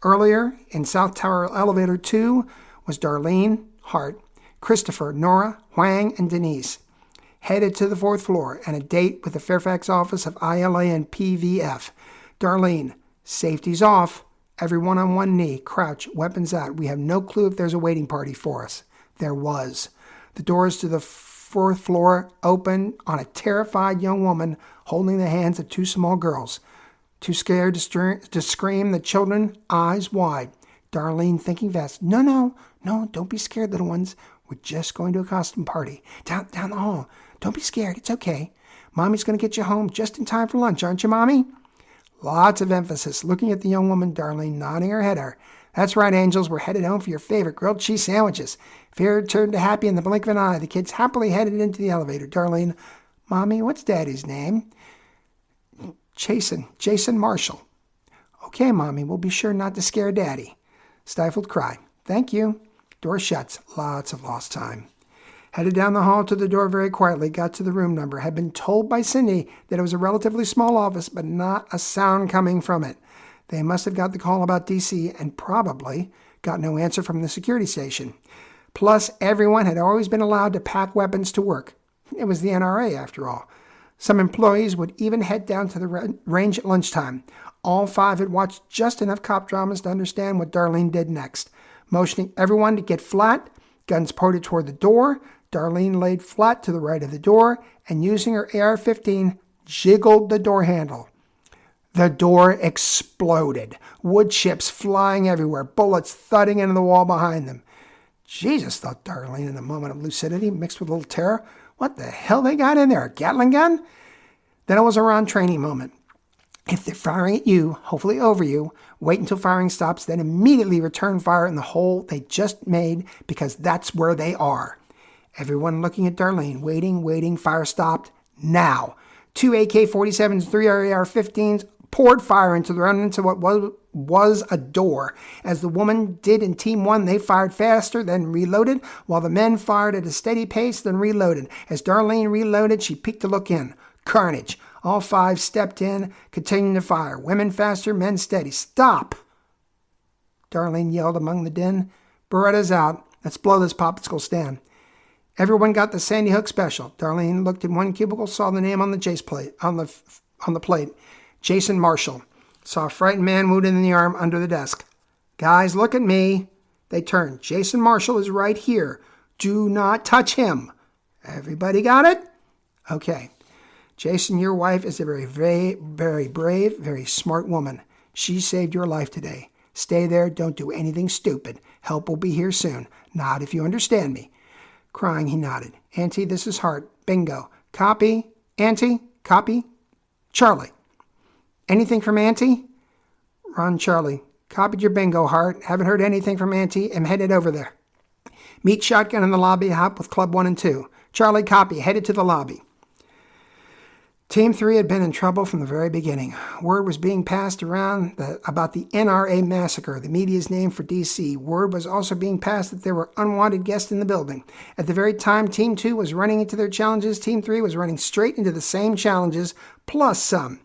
Speaker 1: Earlier, in South Tower Elevator 2, was Darlene, Hart, Christopher, Nora, Huang, and Denise. Headed to the 4th floor and a date with the Fairfax office of ILA and PVF. Darlene, safety's off. Everyone on one knee, crouch, weapons out. We have no clue if there's a waiting party for us. There was. The doors to the 4th floor open on a terrified young woman holding the hands of 2 small girls. Too scared to scream, the children, eyes wide. Darlene thinking fast. No, don't be scared, little ones. We're just going to a costume party. Down the hall. Don't be scared. It's okay. Mommy's going to get you home just in time for lunch, aren't you, Mommy? Lots of emphasis. Looking at the young woman, Darlene nodding her head at her. That's right, angels. We're headed home for your favorite grilled cheese sandwiches. Fear turned to happy in the blink of an eye. The kids happily headed into the elevator. Darlene, Mommy, what's Daddy's name? Jason Marshall. Okay, Mommy, we'll be sure not to scare Daddy. Stifled cry. Thank you. Door shuts. Lots of lost time. Headed down the hall to the door very quietly, got to the room number. Had been told by Cindy that it was a relatively small office, but not a sound coming from it. They must have got the call about D.C. and probably got no answer from the security station. Plus, everyone had always been allowed to pack weapons to work. It was the NRA, after all. Some employees would even head down to the range at lunchtime. All 5 had watched just enough cop dramas to understand what Darlene did next. Motioning everyone to get flat, guns pointed toward the door, Darlene laid flat to the right of the door and using her AR-15, jiggled the door handle. The door exploded, wood chips flying everywhere, bullets thudding into the wall behind them. Jesus, thought Darlene in a moment of lucidity mixed with a little terror. What the hell they got in there, a Gatling gun? Then it was a Ron training moment. If they're firing at you, hopefully over you, wait until firing stops, then immediately return fire in the hole they just made because that's where they are. Everyone looking at Darlene, waiting, fire stopped, now. 2 AK-47s, 3 AR-15s poured fire into the remnants of what was a door. As the woman did in Team 1, they fired faster, then reloaded, while the men fired at a steady pace, then reloaded. As Darlene reloaded, she peeked to look in. Carnage. All 5 stepped in, continuing to fire. Women faster, men steady. Stop! Darlene yelled among the din. Beretta's out. Let's blow this popsicle stand. Everyone got the Sandy Hook special. Darlene looked in one cubicle, saw the name on the chase plate, on the plate. Jason Marshall. Saw a frightened man wounded in the arm under the desk. Guys, look at me. They turned. Jason Marshall is right here. Do not touch him. Everybody got it? Okay. Jason, your wife is a very, very, very brave, very smart woman. She saved your life today. Stay there. Don't do anything stupid. Help will be here soon. Nod if you understand me. Crying, he nodded. Auntie, this is Hart. Bingo. Copy. Auntie, copy. Charlie. Anything from Auntie? Ron Charlie. Copied your bingo, Hart. Haven't heard anything from Auntie. Am headed over there. Meet shotgun in the lobby. Hop with Club 1 and 2. Charlie, copy. Headed to the lobby. Team 3 had been in trouble from the very beginning. Word was being passed around about the NRA massacre, the media's name for D.C. Word was also being passed that there were unwanted guests in the building. At the very time Team 2 was running into their challenges, Team 3 was running straight into the same challenges, plus some.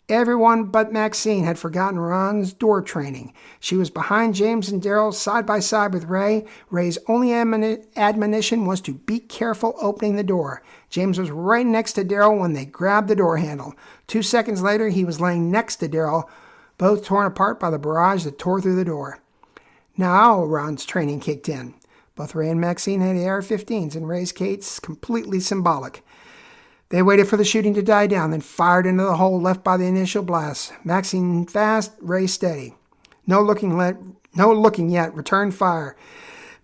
Speaker 1: Everyone but Maxine had forgotten Ron's door training. She was behind James and Daryl side by side with Ray. Ray's only admonition was to be careful opening the door. James was right next to Daryl when they grabbed the door handle. 2 seconds later, he was laying next to Daryl, both torn apart by the barrage that tore through the door. Now Ron's training kicked in. Both Ray and Maxine had AR-15s, and Ray's case completely symbolic. They waited for the shooting to die down, then fired into the hole left by the initial blast. Maxine fast, Ray steady. No looking yet. Return fire.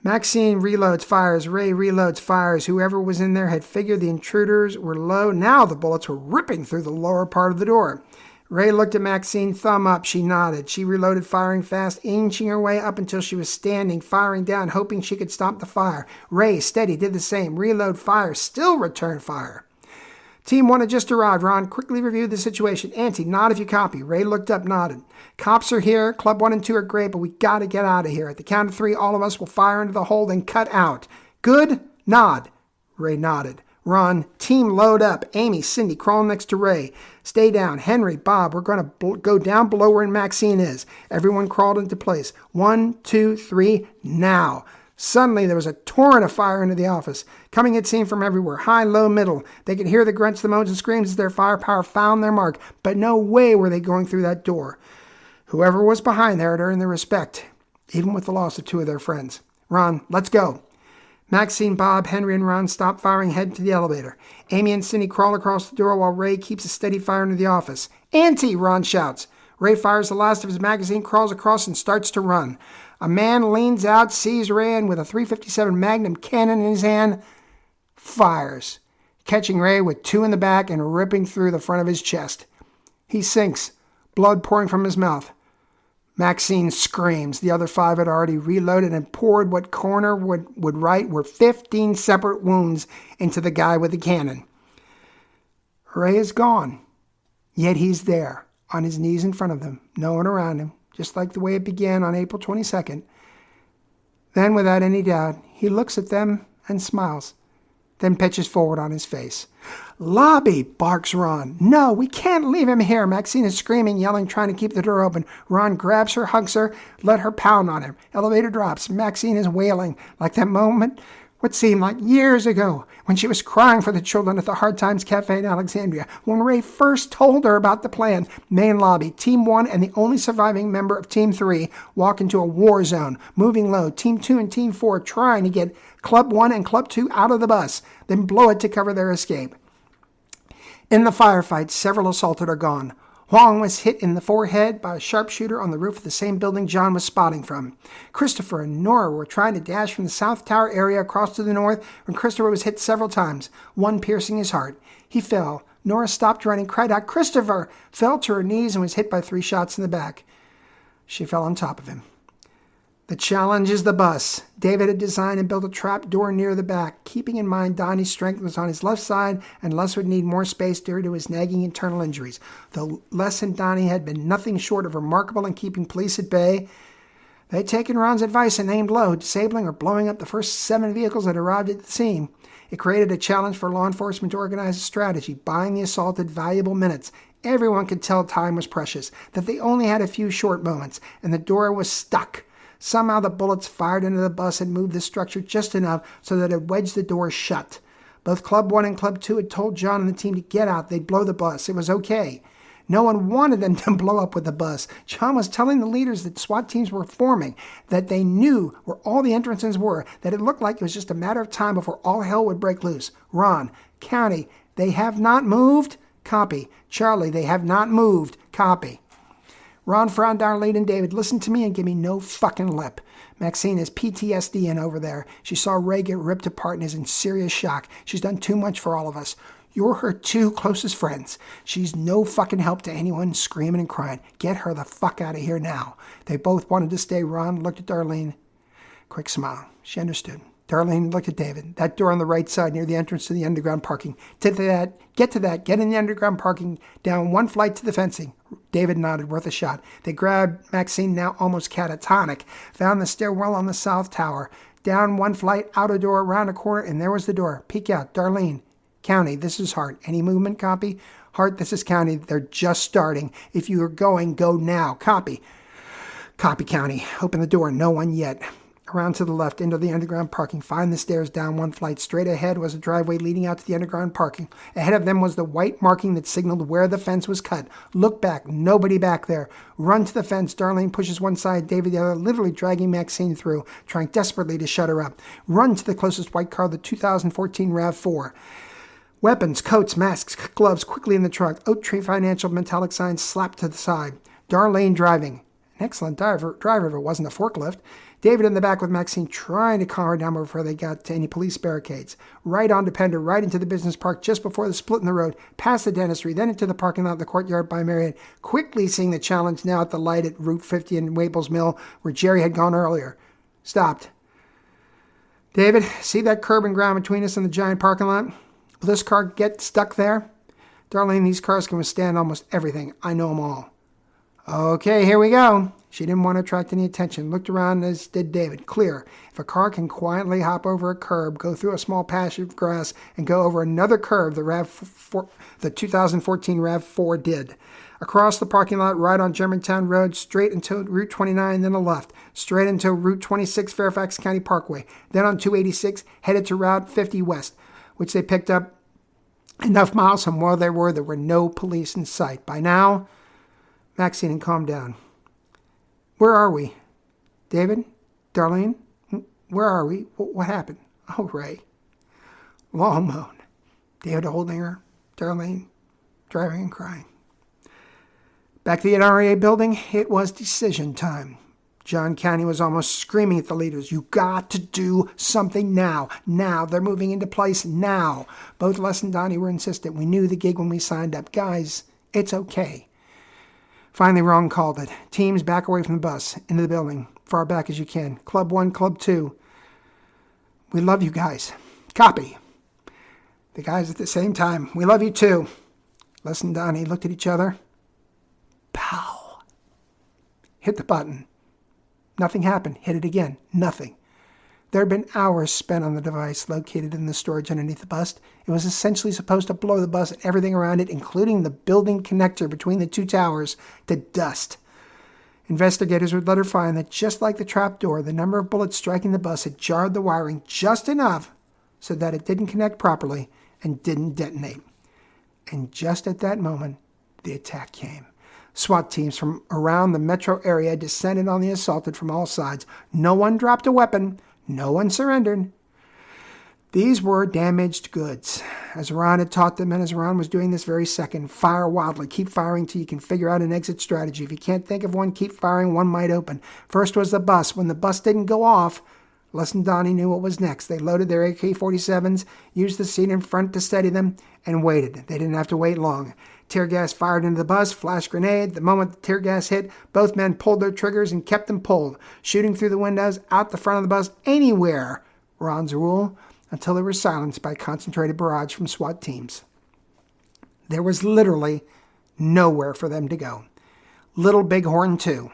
Speaker 1: Maxine reloads, fires. Ray reloads, fires. Whoever was in there had figured the intruders were low. Now the bullets were ripping through the lower part of the door. Ray looked at Maxine, thumb up. She nodded. She reloaded, firing fast, inching her way up until she was standing, firing down, hoping she could stop the fire. Ray, steady, did the same. Reload, fire. Still return fire. Team 1 had just arrived. Ron quickly reviewed the situation. Auntie, nod if you copy. Ray looked up, nodded. Cops are here. Club 1 and 2 are great, but we got to get out of here. At the count of 3, all of us will fire into the hole, then cut out. Good? Nod. Ray nodded. Ron, team load up. Amy, Cindy, crawl next to Ray. Stay down. Henry, Bob, we're going to go down below where Maxine is. Everyone crawled into place. 1, 2, 3, now. Suddenly, there was a torrent of fire into the office, coming it seemed from everywhere, high, low, middle. They could hear the grunts, the moans, and screams as their firepower found their mark, but no way were they going through that door. Whoever was behind there had earned their respect, even with the loss of 2 of their friends. Ron, let's go. Maxine, Bob, Henry, and Ron stop firing, head to the elevator. Amy and Cindy crawl across the door while Ray keeps a steady fire into the office. Auntie, Ron shouts. Ray fires the last of his magazine, crawls across, and starts to run. A man leans out, sees Ray, and with a .357 Magnum cannon in his hand, fires, catching Ray with 2 in the back and ripping through the front of his chest. He sinks, blood pouring from his mouth. Maxine screams. The other 5 had already reloaded and poured what Coroner would write were 15 separate wounds into the guy with the cannon. Ray is gone, yet he's there, on his knees in front of them, no one around him, just like the way it began on April 22nd. Then, without any doubt, he looks at them and smiles, then pitches forward on his face. Lobby, barks Ron. No, we can't leave him here. Maxine is screaming, yelling, trying to keep the door open. Ron grabs her, hugs her, let her pound on him. Elevator drops. Maxine is wailing, like that moment, what seemed like years ago, when she was crying for the children at the Hard Times Cafe in Alexandria, when Ray first told her about the plan. Main lobby, Team 1 and the only surviving member of Team 3 walk into a war zone, moving low. Team 2 and Team 4 trying to get Club 1 and Club 2 out of the bus, then blow it to cover their escape. In the firefight, several assaulted are gone. Huang was hit in the forehead by a sharpshooter on the roof of the same building John was spotting from. Christopher and Nora were trying to dash from the South Tower area across to the north when Christopher was hit several times, one piercing his heart. He fell. Nora stopped running, cried out, "Christopher!" fell to her knees and was hit by 3 shots in the back. She fell on top of him. The challenge is the bus. David had designed and built a trap door near the back, keeping in mind Donnie's strength was on his left side and Les would need more space due to his nagging internal injuries. Though Les and Donnie had been nothing short of remarkable in keeping police at bay, they'd taken Ron's advice and aimed low, disabling or blowing up the first 7 vehicles that arrived at the scene. It created a challenge for law enforcement to organize a strategy, buying the assaulted valuable minutes. Everyone could tell time was precious, that they only had a few short moments, and the door was stuck. Somehow the bullets fired into the bus had moved the structure just enough so that it wedged the door shut. Both Club 1 and Club 2 had told John and the team to get out. They'd blow the bus. It was okay. No one wanted them to blow up with the bus. John was telling the leaders that SWAT teams were forming, that they knew where all the entrances were, that it looked like it was just a matter of time before all hell would break loose. Ron, County, they have not moved? Copy. Charlie, they have not moved. Copy. Ron frowned Darlene and David. Listen to me and give me no fucking lip. Maxine has PTSD in over there. She saw Ray get ripped apart and is in serious shock. She's done too much for all of us. You're her 2 closest friends. She's no fucking help to anyone screaming and crying. Get her the fuck out of here now. They both wanted to stay. Ron looked at Darlene. Quick smile. She understood. Darlene looked at David. That door on the right side near the entrance to the underground parking. Get in the underground parking, down 1 flight to the fencing. David nodded, worth a shot. They grabbed Maxine, now almost catatonic, found the stairwell on the south tower. Down 1 flight, out a door, around a corner, and there was the door. Peek out. Darlene. County, this is hard. Any movement? Copy. Hart, this is County. They're just starting. If you are going, go now. Copy. Copy, County. Open the door. No one yet. Around to the left, into the underground parking. Find the stairs down one flight. Straight ahead was a driveway leading out to the underground parking. Ahead of them was the white marking that signaled where the fence was cut. Look back. Nobody back there. Run to the fence. Darlene pushes one side, David the other, literally dragging Maxine through, trying desperately to shut her up. Run to the closest white car, the 2014 RAV4. Weapons, coats, masks, gloves, quickly in the trunk. Oak Tree Financial metallic signs slapped to the side. Darlene driving. An excellent driver if it wasn't a forklift. David in the back with Maxine trying to calm her down before they got to any police barricades. Right onto Pender, right into the business park just before the split in the road, past the dentistry, then into the parking lot of the courtyard by Marriott, quickly seeing the challenge now at the light at Route 50 in Waples Mill, where Jerry had gone earlier. Stopped. David, see that curb and ground between us and the giant parking lot? Will this car get stuck there? Darlene, these cars can withstand almost everything. I know them all. Okay, here we go. She didn't want to attract any attention. Looked around as did David. Clear. If a car can quietly hop over a curb, go through a small patch of grass, and go over another curb, the 2014 RAV4 did. Across the parking lot, right on Germantown Road, straight until Route 29, then a left. Straight until Route 26 Fairfax County Parkway. Then on 286, headed to Route 50 West, which they picked up enough miles from where they were. There were no police in sight. By now, Maxine had calmed down. Where are we? David? Darlene? Where are we? What happened? Oh, Ray. Long moan. David holding her. Darlene driving and crying. Back to the NRA building, it was decision time. John County was almost screaming at the leaders, you got to do something now. Now. They're moving into place now. Both Les and Donnie were insistent. We knew the gig when we signed up. Guys, it's okay. Finally, Ron called it. Teams back away from the bus, into the building, far back as you can. Club 1, Club 2. We love you guys. Copy. The guys at the same time. We love you too. Les and Donnie looked at each other. Pow. Hit the button. Nothing happened. Hit it again. Nothing. There had been hours spent on the device located in the storage underneath the bus. It was essentially supposed to blow the bus and everything around it, including the building connector between the two towers, to dust. Investigators would later find that just like the trapdoor, the number of bullets striking the bus had jarred the wiring just enough so that it didn't connect properly and didn't detonate. And just at that moment, the attack came. SWAT teams from around the metro area descended on the assaulted from all sides. No one dropped a weapon. No one surrendered. These were damaged goods. As Ron had taught them, and as Ron was doing this very second, fire wildly. Keep firing till you can figure out an exit strategy. If you can't think of one, keep firing. One might open. First was the bus. When the bus didn't go off, Les and Donnie knew what was next. They loaded their AK-47s, used the seat in front to steady them, and waited. They didn't have to wait long. Tear gas fired into the bus, flash grenade. The moment the tear gas hit, both men pulled their triggers and kept them pulled, shooting through the windows, out the front of the bus, anywhere, Ron's rule, until they were silenced by a concentrated barrage from SWAT teams. There was literally nowhere for them to go. Little Bighorn, too.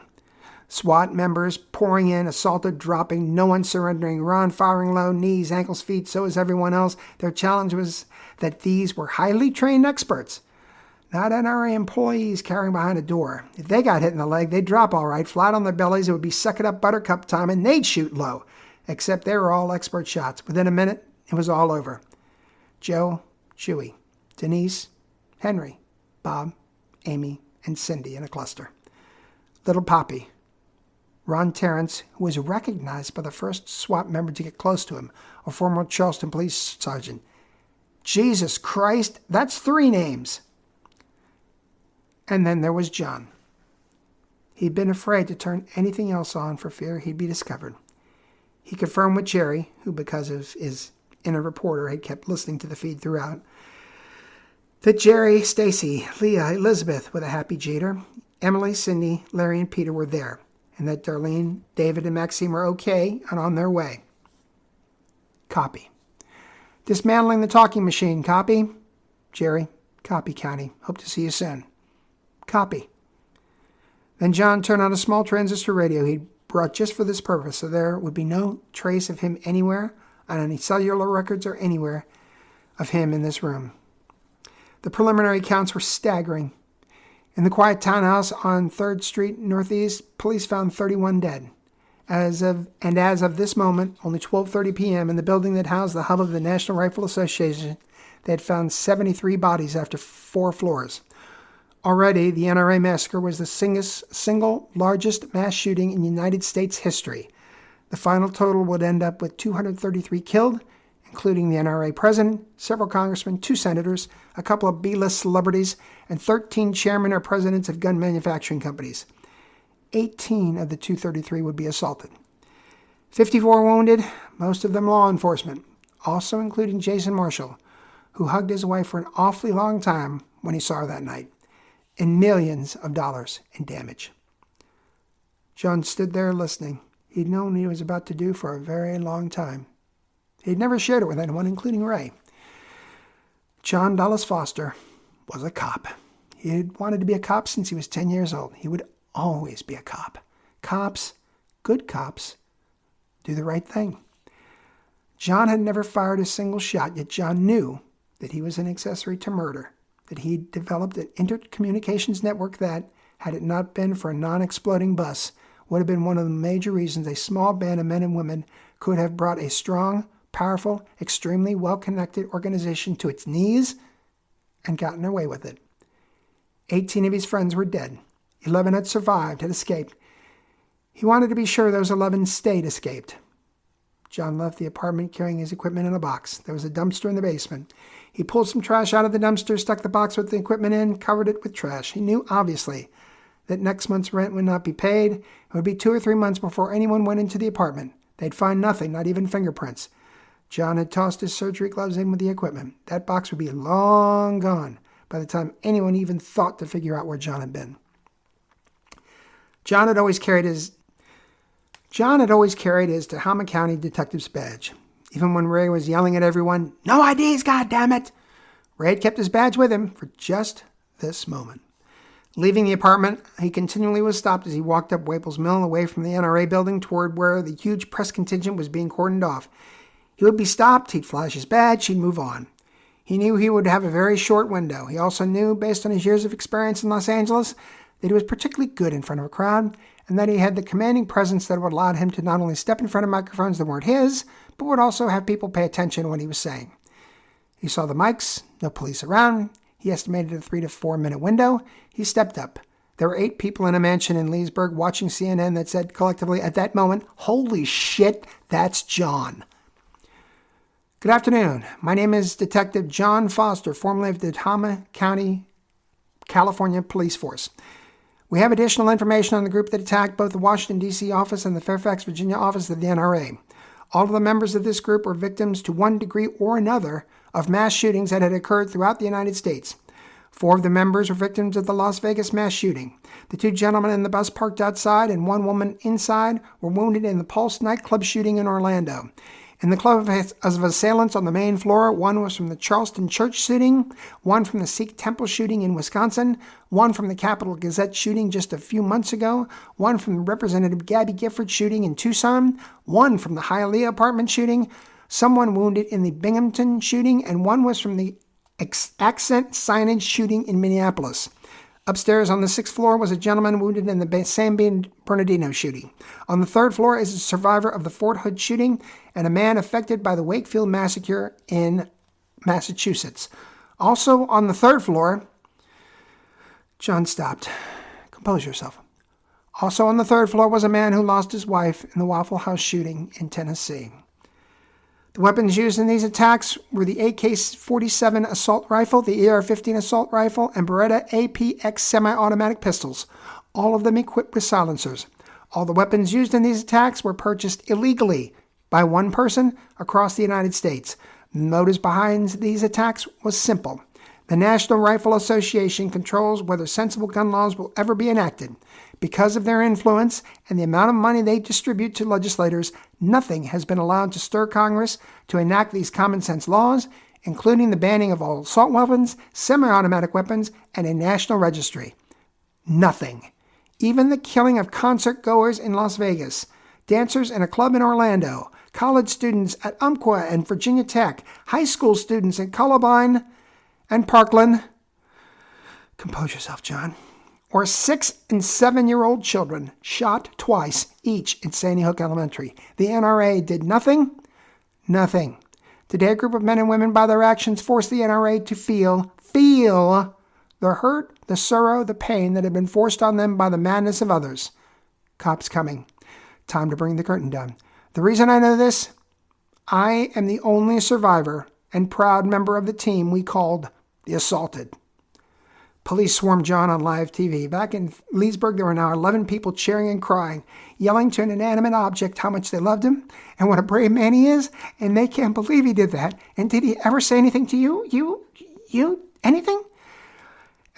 Speaker 1: SWAT members pouring in, assaulted, dropping, no one surrendering, Ron firing low, knees, ankles, feet, so was everyone else. Their challenge was that these were highly trained experts, not NRA employees carrying behind a door. If they got hit in the leg, they'd drop all right, flat on their bellies. It would be suck it up buttercup time, and they'd shoot low. Except they were all expert shots. Within a minute, it was all over. Joe, Chewy, Denise, Henry, Bob, Amy, and Cindy in a cluster. Little Poppy, Ron Terrence, who was recognized by the first SWAT member to get close to him, a former Charleston police sergeant. Jesus Christ, that's 3 names. And then there was John. He'd been afraid to turn anything else on for fear he'd be discovered. He confirmed with Jerry, who because of his inner reporter had kept listening to the feed throughout, that Jerry, Stacy, Leah, Elizabeth with a happy Jeter, Emily, Cindy, Larry, and Peter were there, and that Darlene, David, and Maxine were okay and on their way. Copy. Dismantling the talking machine. Copy. Jerry, copy, County. Hope to see you soon. Copy. Then John turned on a small transistor radio he'd brought just for this purpose, so there would be no trace of him anywhere, on any cellular records or anywhere of him in this room. The preliminary counts were staggering. In the quiet townhouse on 3rd Street Northeast, police found 31 dead. As of this moment, only 12:30 p.m., in the building that housed the hub of the National Rifle Association, they had found 73 bodies after 4 floors. Already, the NRA massacre was the single largest mass shooting in United States history. The final total would end up with 233 killed, including the NRA president, several congressmen, 2 senators, a couple of B-list celebrities, and 13 chairmen or presidents of gun manufacturing companies. 18 of the 233 would be assaulted. 54 wounded, most of them law enforcement, also including Jason Marshall, who hugged his wife for an awfully long time when he saw her that night, and millions of dollars in damage. John stood there listening. He'd known what he was about to do for a very long time. He'd never shared it with anyone, including Ray. John Dallas Foster was a cop. He had wanted to be a cop since he was 10 years old. He would always be a cop. Cops, good cops, do the right thing. John had never fired a single shot, yet John knew that he was an accessory to murder, that he'd developed an intercommunications network that, had it not been for a non-exploding bus, would have been one of the major reasons a small band of men and women could have brought a strong, powerful, extremely well-connected organization to its knees and gotten away with it. 18 of his friends were dead. 11 had survived, had escaped. He wanted to be sure those 11 stayed escaped. John left the apartment carrying his equipment in a box. There was a dumpster in the basement. He pulled some trash out of the dumpster, stuck the box with the equipment in, covered it with trash. He knew, obviously, that next month's rent would not be paid. It would be 2 or 3 months before anyone went into the apartment. They'd find nothing, not even fingerprints. John had tossed his surgery gloves in with the equipment. That box would be long gone by the time anyone even thought to figure out where John had been. John had always carried his Tahoma County Detective's badge. Even when Ray was yelling at everyone, "No IDs, goddammit!" Ray had kept his badge with him for just this moment. Leaving the apartment, he continually was stopped as he walked up Waples Mill away from the NRA building toward where the huge press contingent was being cordoned off. He would be stopped, he'd flash his badge, he'd move on. He knew he would have a very short window. He also knew, based on his years of experience in Los Angeles, that he was particularly good in front of a crowd, and that he had the commanding presence that would allow him to not only step in front of microphones that weren't his, but would also have people pay attention to what he was saying. He saw the mics, no police around. He estimated a 3 to 4 minute window. He stepped up. There were 8 people in a mansion in Leesburg watching CNN that said collectively at that moment, "Holy shit, that's John." Good afternoon. My name is Detective John Foster, formerly of the Tahoma County, California Police Force. We have additional information on the group that attacked both the Washington, D.C. office and the Fairfax, Virginia office of the NRA. All of the members of this group were victims to one degree or another of mass shootings that had occurred throughout the United States. 4 of the members were victims of the Las Vegas mass shooting. The 2 gentlemen in the bus parked outside and 1 woman inside were wounded in the Pulse nightclub shooting in Orlando. In the club of assailants on the main floor, 1 was from the Charlestown church shooting, 1 from the Sikh temple shooting in Wisconsin, 1 from the Capital Gazette shooting just a few months ago, 1 from Representative Gabby Gifford shooting in Tucson, 1 from the Hialeah apartment shooting, someone wounded in the Binghamton shooting, and 1 was from the Accent signage shooting in Minneapolis. Upstairs on the 6th floor was a gentleman wounded in the San Bernardino shooting. On the 3rd floor is a survivor of the Fort Hood shooting and a man affected by the Wakefield massacre in Massachusetts. Also on the 3rd floor, John stopped. Compose yourself. Also on the 3rd floor was a man who lost his wife in the Waffle House shooting in Tennessee. The weapons used in these attacks were the AK-47 assault rifle, the AR-15 assault rifle, and Beretta APX semi-automatic pistols, all of them equipped with silencers. All the weapons used in these attacks were purchased illegally by one person across the United States. The motives behind these attacks was simple. The National Rifle Association controls whether sensible gun laws will ever be enacted. Because of their influence and the amount of money they distribute to legislators, nothing has been allowed to stir Congress to enact these common sense laws, including the banning of all assault weapons, semi-automatic weapons, and a national registry. Nothing. Even the killing of concert goers in Las Vegas, dancers in a club in Orlando, college students at Umpqua and Virginia Tech, high school students in Columbine and Parkland, Compose yourself, John. Or 6- and 7-year-old children shot twice each in Sandy Hook Elementary. The NRA did nothing? Nothing. Today, a group of men and women, by their actions, forced the NRA to feel the hurt, the sorrow, the pain that had been forced on them by the madness of others. Cops coming. Time to bring the curtain down. The reason I know this? I am the only survivor and proud member of the team we called the Assaulted. Police swarmed John on live TV. Back in Leesburg, there were now 11 people cheering and crying, yelling to an inanimate object how much they loved him and what a brave man he is, and they can't believe he did that. And did he ever say anything to you? Anything?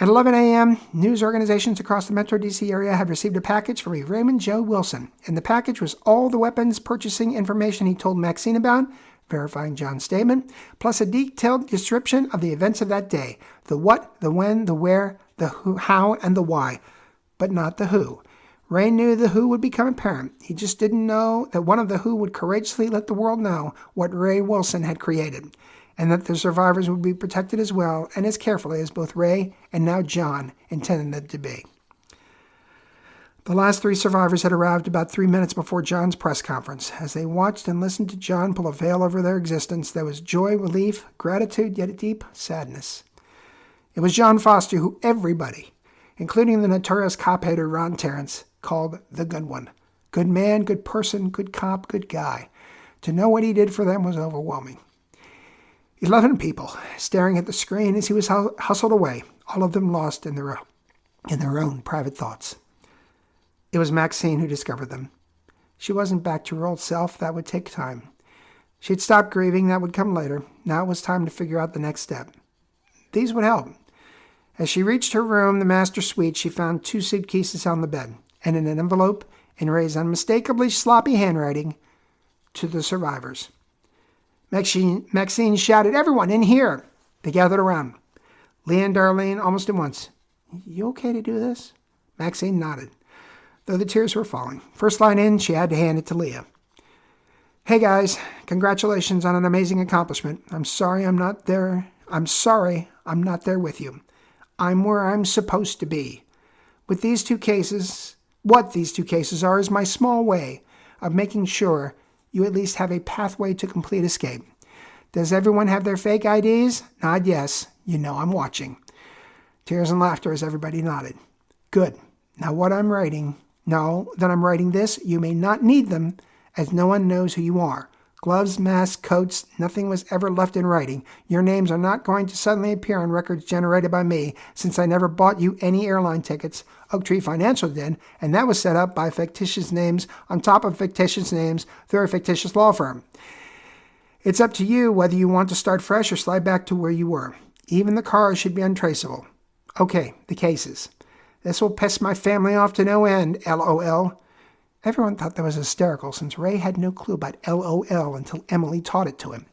Speaker 1: At 11 a.m., news organizations across the Metro D.C. area had received a package from a Raymond Joe Wilson. In the package was all the weapons purchasing information he told Maxine about, verifying John's statement, plus a detailed description of the events of that day. The what, the when, the where, the who, how, and the why, but not the who. Ray knew the who would become apparent. He just didn't know that one of the who would courageously let the world know what Ray Wilson had created, and that the survivors would be protected as well and as carefully as both Ray and now John intended them to be. The last 3 survivors had arrived about 3 minutes before John's press conference. As they watched and listened to John pull a veil over their existence, there was joy, relief, gratitude, yet a deep sadness. It was John Foster who everybody, including the notorious cop-hater Ron Terrence, called the good one. Good man, good person, good cop, good guy. To know what he did for them was overwhelming. 11 people staring at the screen as he was hustled away, all of them lost in their own private thoughts. It was Maxine who discovered them. She wasn't back to her old self. That would take time. She'd stopped grieving. That would come later. Now it was time to figure out the next step. These would help. As she reached her room, the master suite, she found 2 suitcases on the bed and an envelope in Ray's unmistakably sloppy handwriting to the survivors. Maxine shouted, "Everyone in here!" They gathered around. Leah and Darlene almost at once. "You okay to do this?" Maxine nodded, though the tears were falling. First line in, she had to hand it to Leah. "Hey guys, congratulations on an amazing accomplishment. I'm sorry I'm not there with you. I'm where I'm supposed to be. What these two cases are is my small way of making sure you at least have a pathway to complete escape. Does everyone have their fake IDs? Nod yes. You know I'm watching." Tears and laughter as everybody nodded. "Good. Now that I'm writing this, you may not need them, as no one knows who you are. Gloves, masks, coats, nothing was ever left in writing. Your names are not going to suddenly appear on records generated by me, since I never bought you any airline tickets. Oak Tree Financial did, and that was set up by fictitious names on top of fictitious names through a fictitious law firm. It's up to you whether you want to start fresh or slide back to where you were. Even the cars should be untraceable. Okay, the cases. This will piss my family off to no end, LOL. Everyone thought that was hysterical, since Ray had no clue about LOL until Emily taught it to him.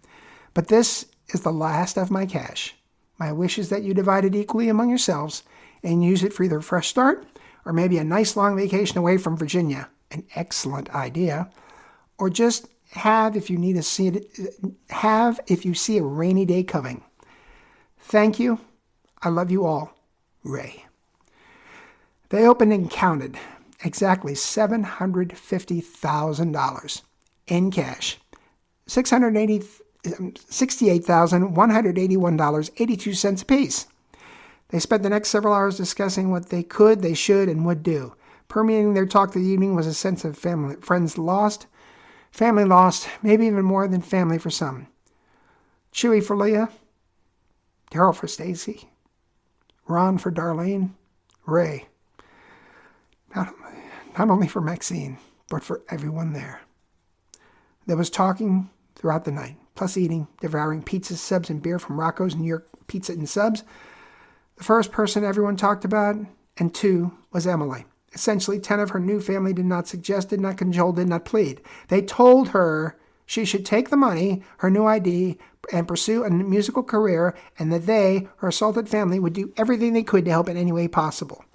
Speaker 1: But this is the last of my cash. My wish is that you divide it equally among yourselves and use it for either a fresh start or maybe a nice long vacation away from Virginia. An excellent idea. Or just have if you see a rainy day coming. Thank you. I love you all. Ray. They opened and counted exactly $750,000 in cash. $68,181.82 apiece. They spent the next several hours discussing what they could, they should, and would do. Permeating their talk the evening was a sense of friends lost, family lost, maybe even more than family for some. Chewy for Leah, Daryl for Stacy, Ron for Darlene, Ray. Not only for Maxine, but for everyone there. There was talking throughout the night, plus eating, devouring pizzas, subs, and beer from Rocco's New York Pizza and Subs. The first person everyone talked about, and 2, was Emily. Essentially, 10 of her new family did not suggest, did not cajole, did not plead. They told her she should take the money, her new ID, and pursue a musical career, and that they, her assaulted family, would do everything they could to help in any way possible.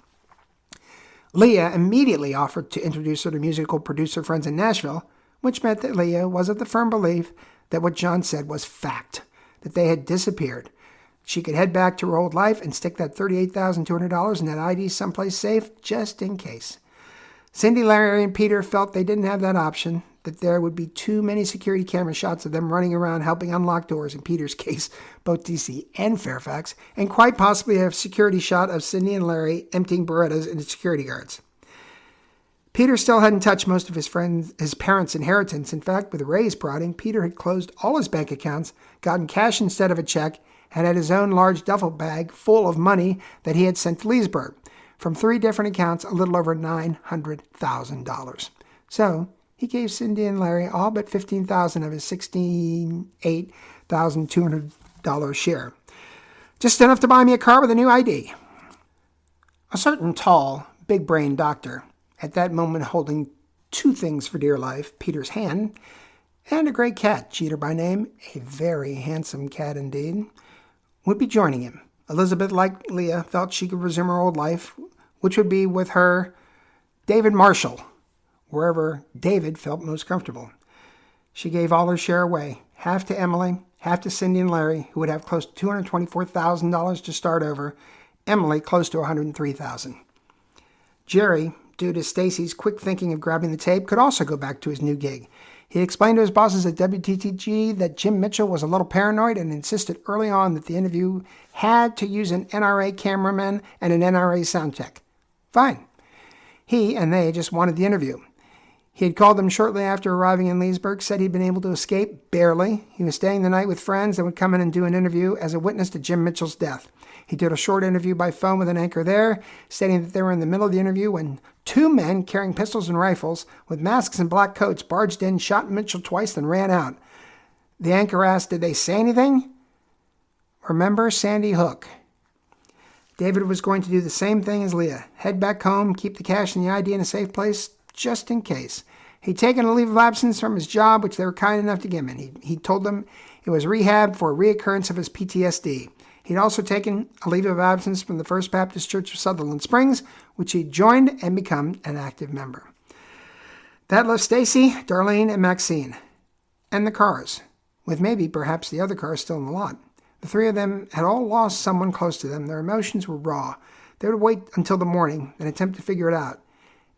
Speaker 1: Leah immediately offered to introduce her to musical producer friends in Nashville, which meant that Leah was of the firm belief that what John said was fact, that they had disappeared. She could head back to her old life and stick that $38,200 in that ID someplace safe, just in case. Cindy, Larry, and Peter felt they didn't have that option, that there would be too many security camera shots of them running around helping unlock doors, in Peter's case, both DC and Fairfax, and quite possibly a security shot of Cindy and Larry emptying Berettas into security guards. Peter still hadn't touched most of his parents' inheritance. In fact, with Ray's prodding, Peter had closed all his bank accounts, gotten cash instead of a check, and had his own large duffel bag full of money that he had sent to Leesburg. From 3 different accounts, a little over $900,000. So he gave Cindy and Larry all but $15,000 of his $68,200 share. Just enough to buy me a car with a new ID. A certain tall, big-brained doctor, at that moment holding 2 things for dear life, Peter's hand, and a gray cat, Jeter by name, a very handsome cat indeed, would be joining him. Elizabeth, like Leah, felt she could resume her old life, which would be with her David Marshall, wherever David felt most comfortable. She gave all her share away, half to Emily, half to Cindy and Larry, who would have close to $224,000 to start over, Emily close to $103,000. Jerry, due to Stacy's quick thinking of grabbing the tape, could also go back to his new gig. He explained to his bosses at WTTG that Jim Mitchell was a little paranoid and insisted early on that the interview had to use an NRA cameraman and an NRA sound tech. Fine. He and they just wanted the interview. He had called them shortly after arriving in Leesburg, said he'd been able to escape, barely. He was staying the night with friends and would come in and do an interview as a witness to Jim Mitchell's death. He did a short interview by phone with an anchor there, stating that they were in the middle of the interview when 2 men carrying pistols and rifles with masks and black coats barged in, shot Mitchell twice, then ran out. The anchor asked, did they say anything? Remember Sandy Hook. David was going to do the same thing as Leah. Head back home, keep the cash and the ID in a safe place, just in case. He'd taken a leave of absence from his job, which they were kind enough to give him. He told them it was rehab for a reoccurrence of his PTSD. He'd also taken a leave of absence from the First Baptist Church of Sutherland Springs, which he'd joined and become an active member. That left Stacy, Darlene, and Maxine, and the cars, with maybe perhaps the other cars still in the lot. The 3 of them had all lost someone close to them. Their emotions were raw. They would wait until the morning and attempt to figure it out.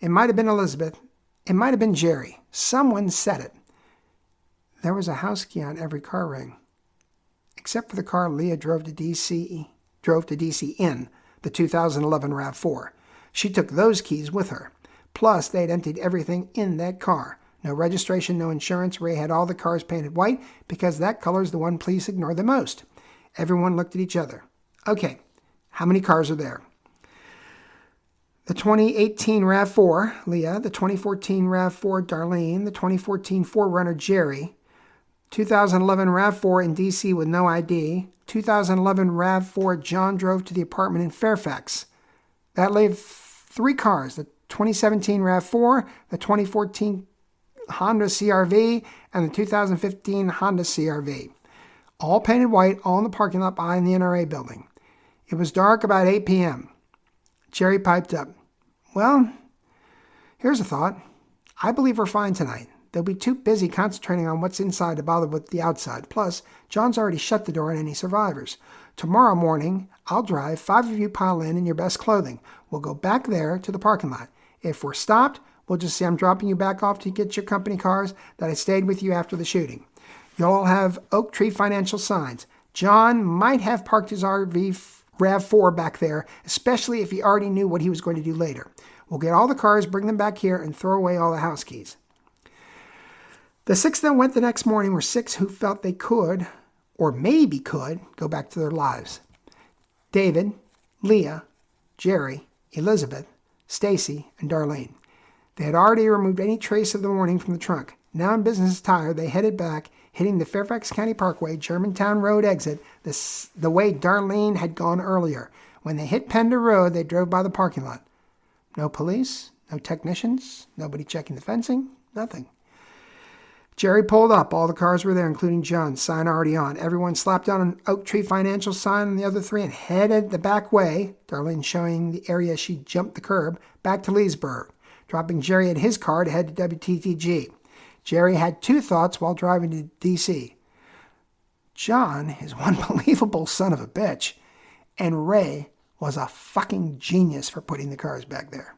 Speaker 1: It might have been Elizabeth. It might have been Jerry. Someone said it. There was a house key on every car ring, except for the car Leah drove to DC in, the 2011 RAV4. She took those keys with her. Plus, they had emptied everything in that car. No registration, no insurance. Ray had all the cars painted white because that color is the one police ignore the most. Everyone looked at each other. Okay, how many cars are there? The 2018 RAV4, Leah, the 2014 RAV4, Darlene, the 2014 4Runner, Jerry, 2011 RAV4 in DC with no ID, 2011 RAV4 John drove to the apartment in Fairfax. That left 3 cars, the 2017 RAV4, the 2014 Honda CRV, and the 2015 Honda CRV. All painted white, all in the parking lot behind the NRA building. It was dark about 8 p.m. Jerry piped up. Well, here's a thought. I believe we're fine tonight. They'll be too busy concentrating on what's inside to bother with the outside. Plus, John's already shut the door on any survivors. Tomorrow morning, I'll drive. 5 of you pile in your best clothing. We'll go back there to the parking lot. If we're stopped, we'll just say I'm dropping you back off to get your company cars, that I stayed with you after the shooting. You'll all have oak tree financial signs. John might have parked his RAV4 back there, especially if he already knew what he was going to do later. We'll get all the cars, bring them back here, and throw away all the house keys. The 6 that went the next morning were 6 who felt they could, or maybe could, go back to their lives. David, Leah, Jerry, Elizabeth, Stacy, and Darlene. They had already removed any trace of the morning from the trunk. Now in business attire, they headed back, hitting the Fairfax County Parkway, Germantown Road exit, the way Darlene had gone earlier. When they hit Pender Road, they drove by the parking lot. No police, no technicians, nobody checking the fencing, nothing. Jerry pulled up. All the cars were there, including John's, sign already on. Everyone slapped on an Oak Tree Financial sign on the other 3 and headed the back way, Darlene showing the area she jumped the curb, back to Leesburg, dropping Jerry in his car to head to WTTG. Jerry had 2 thoughts while driving to D.C. John is one believable son of a bitch, and Ray was a fucking genius for putting the cars back there.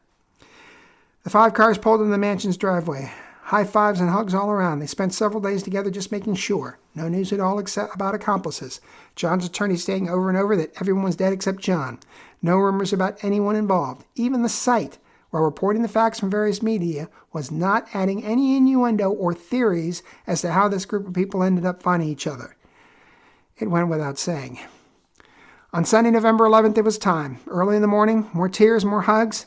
Speaker 1: The 5 cars pulled in the mansion's driveway. High fives and hugs all around. They spent several days together just making sure. No news at all except about accomplices. John's attorney saying over and over that everyone was dead except John. No rumors about anyone involved. Even the site, while reporting the facts from various media, was not adding any innuendo or theories as to how this group of people ended up finding each other. It went without saying. On Sunday, November 11th, it was time. Early in the morning, more tears, more hugs.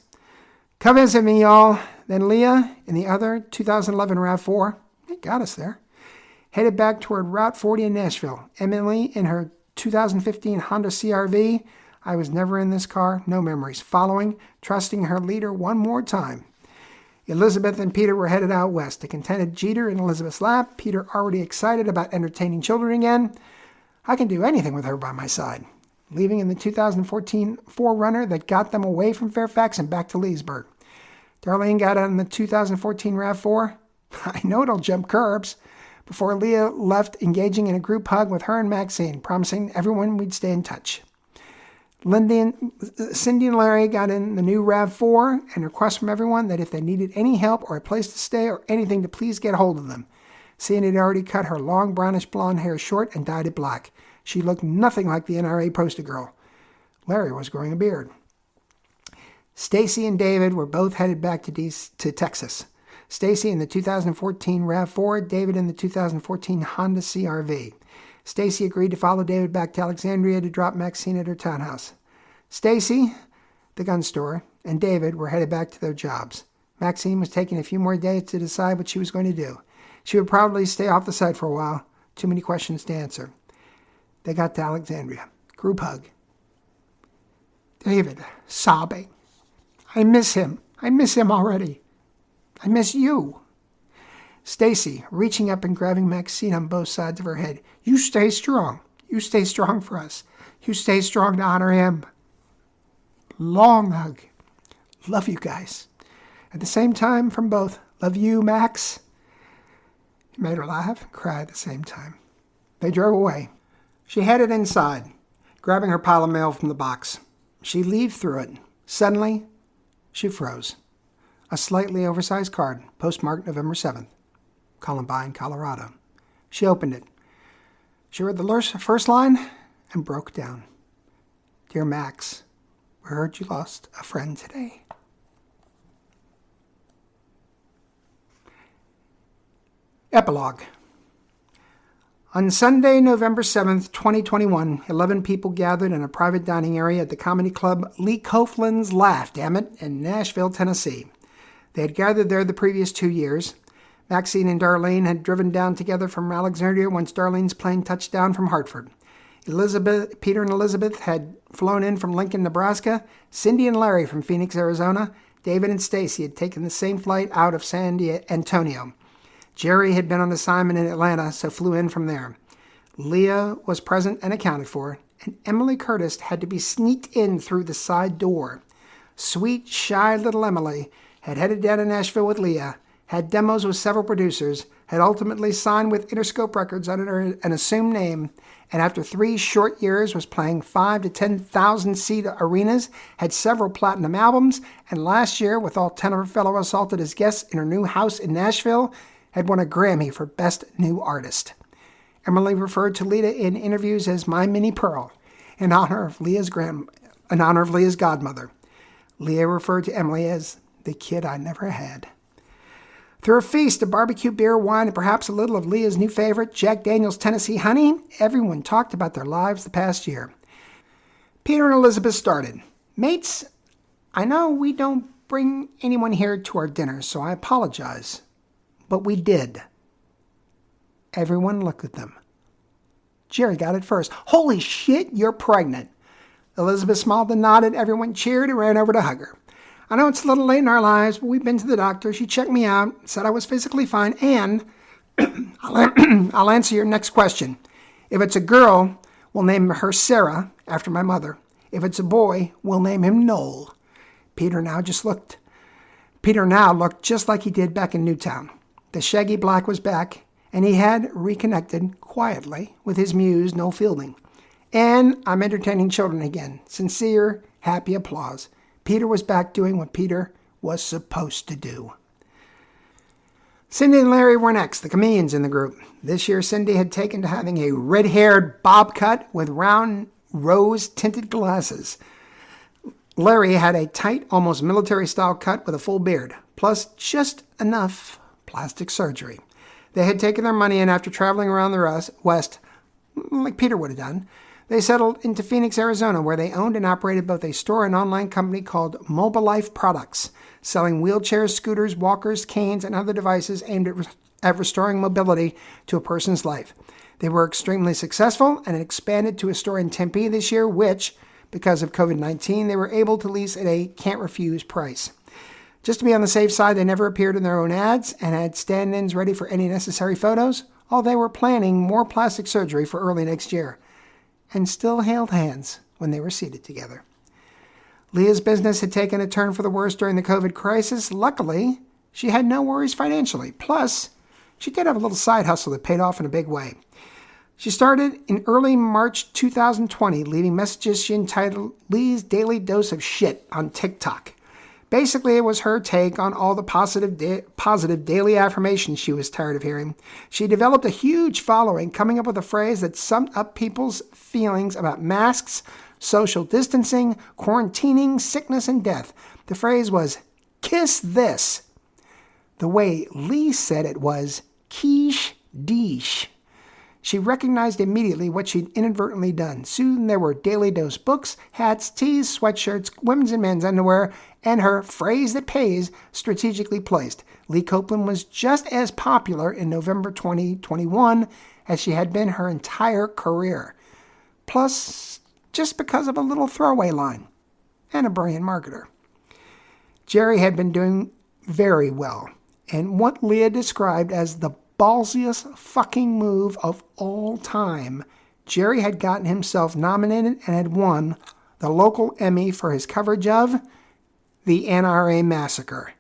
Speaker 1: Come visit me, y'all. Then Leah in the other 2011 RAV4, it got us there, headed back toward Route 40 in Nashville. Emily in her 2015 Honda CR-V. I was never in this car, no memories. Following, trusting her leader one more time. Elizabeth and Peter were headed out west. A contented Jeter in Elizabeth's lap. Peter already excited about entertaining children again. I can do anything with her by my side. Leaving in the 2014 4Runner that got them away from Fairfax and back to Leesburg. Darlene got on the 2014 RAV4. I know it'll jump curbs. Before Leah left, engaging in a group hug with her and Maxine, promising everyone we'd stay in touch. Cindy and Larry got in the new RAV4 and request from everyone that if they needed any help or a place to stay or anything to please get a hold of them. Cindy had already cut her long brownish blonde hair short and dyed it black. She looked nothing like the NRA poster girl. Larry was growing a beard. Stacy and David were both headed back to Texas. Stacy in the 2014 RAV4, David in the 2014 Honda CR-V. Stacy agreed to follow David back to Alexandria to drop Maxine at her townhouse. Stacy, the gun store, and David were headed back to their jobs. Maxine was taking a few more days to decide what she was going to do. She would probably stay off the site for a while. Too many questions to answer. They got to Alexandria. Group hug. David, sobbing. I miss him. I miss him already. I miss you. Stacy, reaching up and grabbing Maxine on both sides of her head. You stay strong. You stay strong for us. You stay strong to honor him. Long hug. Love you guys. At the same time from both. Love you, Max. He made her laugh and cry at the same time. They drove away. She headed inside, grabbing her pile of mail from the box. She leafed through it. Suddenly, she froze. A slightly oversized card, postmarked November 7th, Columbine, Colorado. She opened it. She read the first line and broke down. Dear Max, we heard you lost a friend today. Epilogue. On Sunday, November 7th, 2021, 11 people gathered in a private dining area at the comedy club Lee Coughlin's Laugh, damn it, in Nashville, Tennessee. They had gathered there the previous 2 years. Maxine and Darlene had driven down together from Alexandria once Darlene's plane touched down from Hartford. Peter and Elizabeth had flown in from Lincoln, Nebraska. Cindy and Larry from Phoenix, Arizona. David and Stacy had taken the same flight out of San Antonio. Jerry had been on assignment in Atlanta, so flew in from there. Leah was present and accounted for, and Emily Curtis had to be sneaked in through the side door. Sweet, shy little Emily had headed down to Nashville with Leah, had demos with several producers, had ultimately signed with Interscope Records under an assumed name, and after 3 short years was playing 5,000 to 10,000 seat arenas, had several platinum albums, and last year, with all 10 of her fellow assaulted as guests in her new house in Nashville, had won a Grammy for Best New Artist. Emily referred to Leah in interviews as my mini pearl, in honor of Leah's godmother. Leah referred to Emily as the kid I never had. Through a feast of barbecue, beer, wine, and perhaps a little of Leah's new favorite, Jack Daniel's Tennessee Honey, everyone talked about their lives the past year. Peter and Elizabeth started. Mates, I know we don't bring anyone here to our dinner, so I apologize. But we did. Everyone looked at them. Jerry got it first. Holy shit, you're pregnant. Elizabeth smiled and nodded. Everyone cheered and ran over to hug her. I know it's a little late in our lives, but we've been to the doctor. She checked me out, said I was physically fine, and I'll answer your next question. If it's a girl, we'll name her Sarah, after my mother. If it's a boy, we'll name him Noel. Peter now looked just like he did back in Newtown. The shaggy black was back, and he had reconnected quietly with his muse, Noel Fielding. And I'm entertaining children again. Sincere, happy applause. Peter was back doing what Peter was supposed to do. Cindy and Larry were next, the comedians in the group. This year, Cindy had taken to having a red-haired bob cut with round rose-tinted glasses. Larry had a tight, almost military-style cut with a full beard, plus just enough plastic surgery. They had taken their money in after traveling around the West, like Peter would have done. They settled into Phoenix, Arizona, where they owned and operated both a store and online company called Mobile Life Products, selling wheelchairs, scooters, walkers, canes, and other devices aimed at restoring mobility to a person's life. They were extremely successful and expanded to a store in Tempe this year, which, because of COVID-19, they were able to lease at a can't-refuse price. Just to be on the safe side, they never appeared in their own ads and had stand-ins ready for any necessary photos, although they were planning more plastic surgery for early next year, and still held hands when they were seated together. Leah's business had taken a turn for the worse during the COVID crisis. Luckily, she had no worries financially. Plus, she did have a little side hustle that paid off in a big way. She started in early March 2020, leaving messages she entitled Lee's Daily Dose of Shit on TikTok. Basically, it was her take on all the positive daily affirmations she was tired of hearing. She developed a huge following, coming up with a phrase that summed up people's feelings about masks, social distancing, quarantining, sickness, and death. The phrase was, "Kiss this." The way Lee said it was, "Quiche deesh." She recognized immediately what she'd inadvertently done. Soon there were Daily Dose books, hats, tees, sweatshirts, women's and men's underwear, and her phrase that pays strategically placed. Lee Copeland was just as popular in November 2021 as she had been her entire career. Plus, just because of a little throwaway line and a brilliant marketer. Jerry had been doing very well, and what Leah described as the ballsiest fucking move of all time, Jerry had gotten himself nominated and had won the local Emmy for his coverage of the NRA massacre.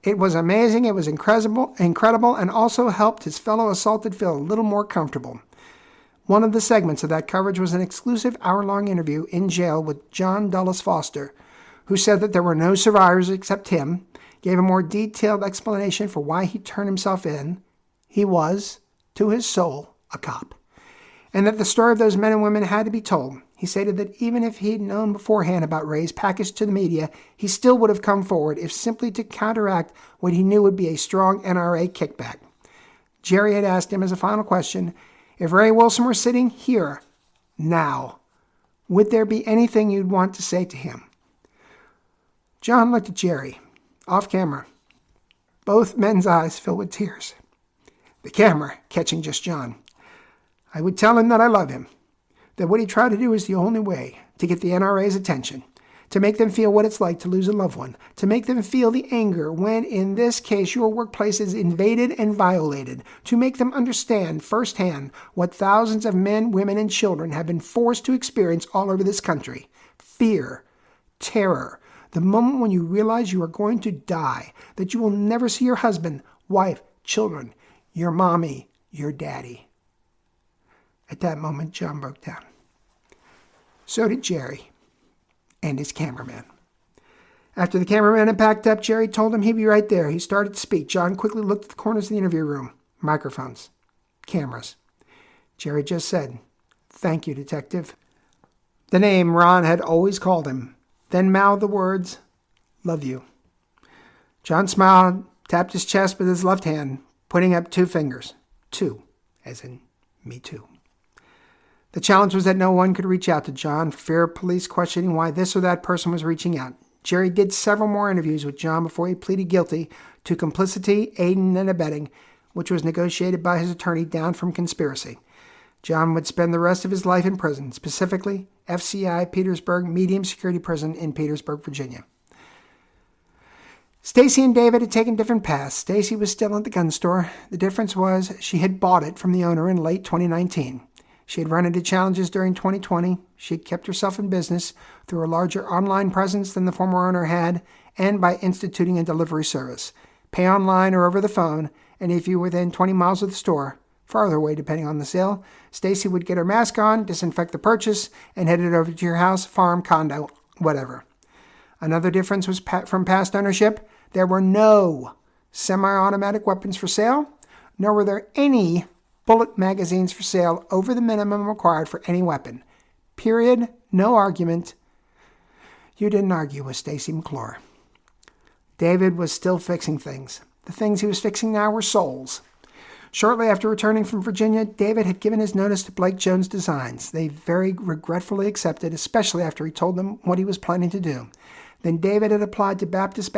Speaker 1: It was amazing, it was incredible, and also helped his fellow assaulted feel a little more comfortable. One of the segments of that coverage was an exclusive hour-long interview in jail with John Dulles Foster, who said that there were no survivors except him, gave a more detailed explanation for why he turned himself in. He was, to his soul, a cop, and that the story of those men and women had to be told. He stated that even if he'd known beforehand about Ray's package to the media, he still would have come forward if simply to counteract what he knew would be a strong NRA kickback. Jerry had asked him as a final question, if Ray Wilson were sitting here, now, would there be anything you'd want to say to him? John looked at Jerry, off camera. Both men's eyes filled with tears. The camera catching just John. I would tell him that I love him, that what he tried to do is the only way to get the NRA's attention, to make them feel what it's like to lose a loved one, to make them feel the anger when, in this case, your workplace is invaded and violated, to make them understand firsthand what thousands of men, women, and children have been forced to experience all over this country. Fear, terror, the moment when you realize you are going to die, that you will never see your husband, wife, children, your mommy, your daddy. At that moment, John broke down. So did Jerry and his cameraman. After the cameraman had packed up, Jerry told him he'd be right there. He started to speak. John quickly looked at the corners of the interview room. Microphones. Cameras. Jerry just said, "Thank you, Detective." The name Ron had always called him. Then mouthed the words, "Love you." John smiled, tapped his chest with his left hand, putting up 2 fingers. 2, as in me too. The challenge was that no one could reach out to John for fear of police questioning why this or that person was reaching out. Jerry did several more interviews with John before he pleaded guilty to complicity, aiding, and abetting, which was negotiated by his attorney down from conspiracy. John would spend the rest of his life in prison, specifically FCI Petersburg Medium Security Prison in Petersburg, Virginia. Stacy and David had taken different paths. Stacy was still at the gun store. The difference was she had bought it from the owner in late 2019. She had run into challenges during 2020. She had kept herself in business through a larger online presence than the former owner had, and by instituting a delivery service. Pay online or over the phone, and if you were within 20 miles of the store, farther away depending on the sale. Stacy would get her mask on, disinfect the purchase, and head it over to your house, farm, condo, whatever. Another difference was from past ownership. There were no semi-automatic weapons for sale, nor were there any bullet magazines for sale over the minimum required for any weapon. Period. No argument. You didn't argue with Stacy McClure. David was still fixing things. The things he was fixing now were souls. Shortly after returning from Virginia, David had given his notice to Blake Jones Designs. They very regretfully accepted, especially after he told them what he was planning to do. Then David had applied to Baptist